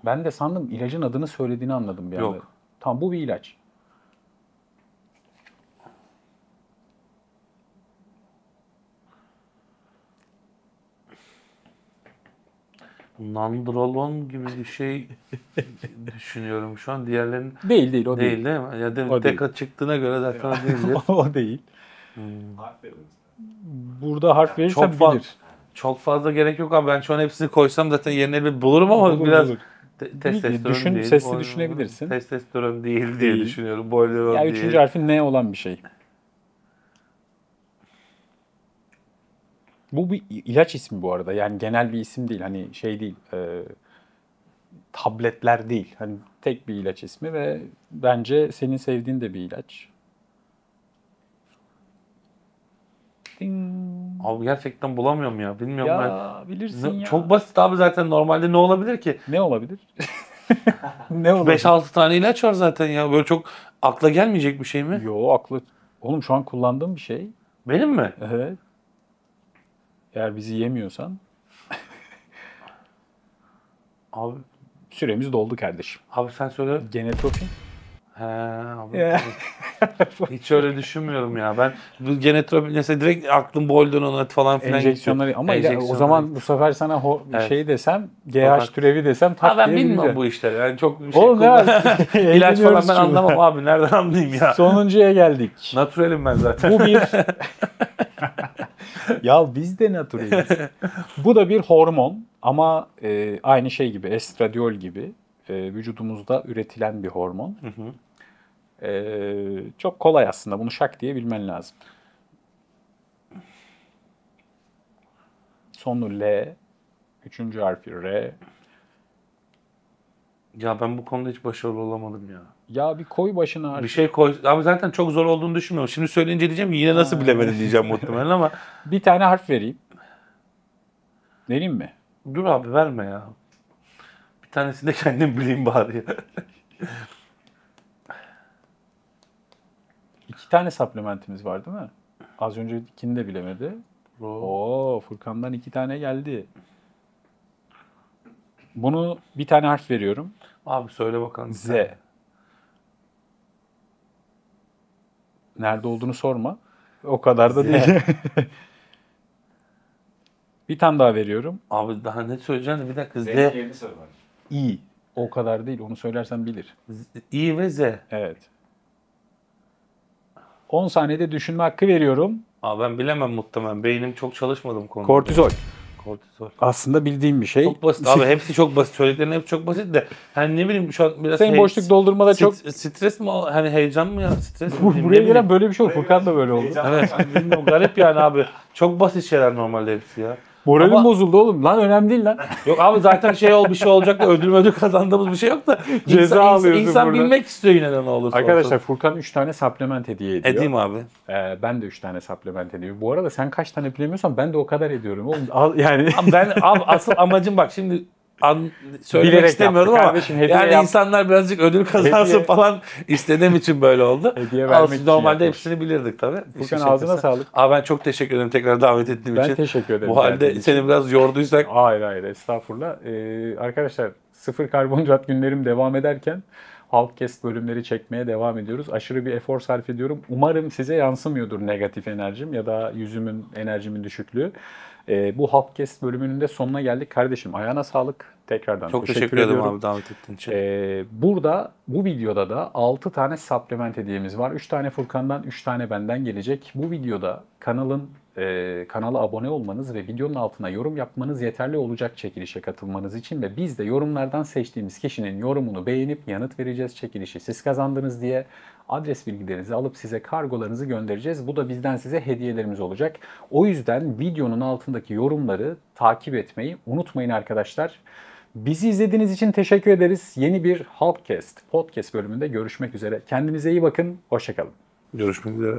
Ben de sandım ilacın adını söylediğini anladım bir anda. Yok. Tamam bu bir ilaç. Nandrolon gibi bir şey düşünüyorum şu an. Diğerlerinin Değil o değil değil mi? Ya O de değil. deka çıktığına göre zaten o değildir. o değil. Harf verir misin? Burada harf verirsen Çok fazla bilir. çok fazla gerek yok abi. Ben şu an hepsini koysam zaten yerine bir bulurum ama Bulur, biraz bulur. testosteron Düşün, değil. sesli düşünebilirsin. Testosteron değil diye Değil. düşünüyorum. Boyleron Ya değil. üçüncü harfi ne olan bir şey. Bu bir ilaç ismi bu arada. Yani genel bir isim değil. Hani şey değil. Tabletler değil. Hani tek bir ilaç ismi ve bence senin sevdiğin de bir ilaç. Ding. Abi gerçekten bulamıyorum ya. Bilmiyorum ben. Ya bilirsin ya. Çok basit abi zaten. Normalde ne olabilir ki? Ne olabilir? Ne olabilir? 5-6 tane ilaç var zaten ya. Böyle çok akla gelmeyecek bir şey mi? Yo aklı. Oğlum şu an kullandığım bir şey. Benim mi? Evet. Eğer bizi yemiyorsan Abi süremiz doldu kardeşim. abi sen söyle. Genetropin. He abi. Ya. Hiç öyle düşünmüyorum ya. Ben bu genetropin mesela direkt aklım Boldononat falan filan Enjeksiyonları gidiyor. ama Enjeksiyonlar. o zaman bu sefer sana Evet. şey desem GH Bak. türevi desem tak Ha ben diye bilmiyorum bileceksin. bu işleri. Yani çok bir şey Oğlum ne var? İlaç falan Eğleniyoruz ben şurada. anlamam abi. Nereden anlayayım ya? Sonuncuya geldik. Naturalim ben zaten. Bu bir... Ya biz de naturaliz. Bu da bir hormon ama aynı şey gibi estradiol gibi vücudumuzda üretilen bir hormon. Çok kolay aslında. Bunu şak diye bilmen lazım. Sonu L, üçüncü harfi R. Ya ben bu konuda hiç başarılı olamadım ya. Ya bir koy başına harfi. Bir şey koy. Abi zaten çok zor olduğunu düşünmüyorum. Şimdi söyleyince diyeceğim ki yine nasıl bilemedin diyeceğim muhtemelen ama. Bir tane harf vereyim. Vereyim mi? Dur abi verme ya. Bir tanesini de kendim bileyim bari ya. İki tane supplementimiz var değil mi? Az önce ikini de bilemedi. Oo, Furkan'dan iki tane geldi. Bunu bir tane harf veriyorum. Abi söyle bakalım. Z. Nerede olduğunu sorma. O kadar da değil. Bir tane daha veriyorum. Abi daha ne söyleyeceksin? Bir dakika. Z. Yeni soru var. İ. O kadar değil. Onu söylersen bilir. İ ve Z. Evet. 10 saniyede düşünme hakkı veriyorum. Abi ben bilemem muhtemelen. Beynim çok çalışmadı bu konuda. Kortizol. Kortizol. Aslında bildiğim bir şey. Çok basit abi, hepsi çok basit. Söylediklerin hepsi çok basit de. Hani ne bileyim şu an biraz Senin boşluk doldurmada çok... Stres mi hani heyecan mı ya? Stres mi? Buraya Ne bileyim. gelen böyle bir şey oldu. Furkan da böyle oldu. Evet. Bilmiyorum, garip yani abi. Çok basit şeyler normalde hepsi ya. Moralim Ama- bozuldu oğlum. Lan önemli değil lan. Yok abi zaten bir şey olacak da ödül kazandığımız bir şey yok da. Ceza alıyorsun İnsan burada. bilmek istiyor yine de ne olursa Arkadaşlar olsun. Furkan 3 tane supplement hediye ediyor. Edeyim abi. Ben de 3 tane supplement ediyorum. Bu arada sen kaç tane bilemiyorsan ben de o kadar ediyorum. Oğlum, yani Abi asıl amacım bak şimdi söylemek Bilerek istemiyorum yaptı ama kardeşim, hediye yani yap. insanlar birazcık ödül kazansın Hediye- falan istediğim için böyle oldu. Hediye Ama vermek siz için normalde yapmış. hepsini bilirdik tabii. Furkan İşin ağzına şakası. sağlık. Abi ben çok teşekkür ederim tekrar davet ettiğim Ben için. teşekkür ederim. Bu halde geldiğin için. seni biraz yorduysak Hayır estağfurullah. Arkadaşlar sıfır karbonhidrat günlerim devam ederken Halkcast bölümleri çekmeye devam ediyoruz. Aşırı bir efor sarf ediyorum. Umarım size yansımıyordur negatif enerjim ya da yüzümün, enerjimin düşüklüğü. Bu Halkcast bölümünün de sonuna geldik. Kardeşim ayağına sağlık. Tekrardan çok teşekkür teşekkür ederim ediyorum. abi davet ettiğin için. Burada bu videoda da 6 tane supplement hediyemiz var. 3 tane Furkan'dan 3 tane benden gelecek. Bu videoda kanala abone olmanız ve videonun altına yorum yapmanız yeterli olacak çekilişe katılmanız için ve biz de yorumlardan seçtiğimiz kişinin yorumunu beğenip yanıt vereceğiz, çekilişi siz kazandınız diye. Adres bilgilerinizi alıp size kargolarınızı göndereceğiz. Bu da bizden size hediyelerimiz olacak. O yüzden videonun altındaki yorumları takip etmeyi unutmayın arkadaşlar. Bizi izlediğiniz için teşekkür ederiz. Yeni bir Halkcast podcast bölümünde görüşmek üzere. Kendinize iyi bakın. Hoşça kalın. Görüşmek üzere.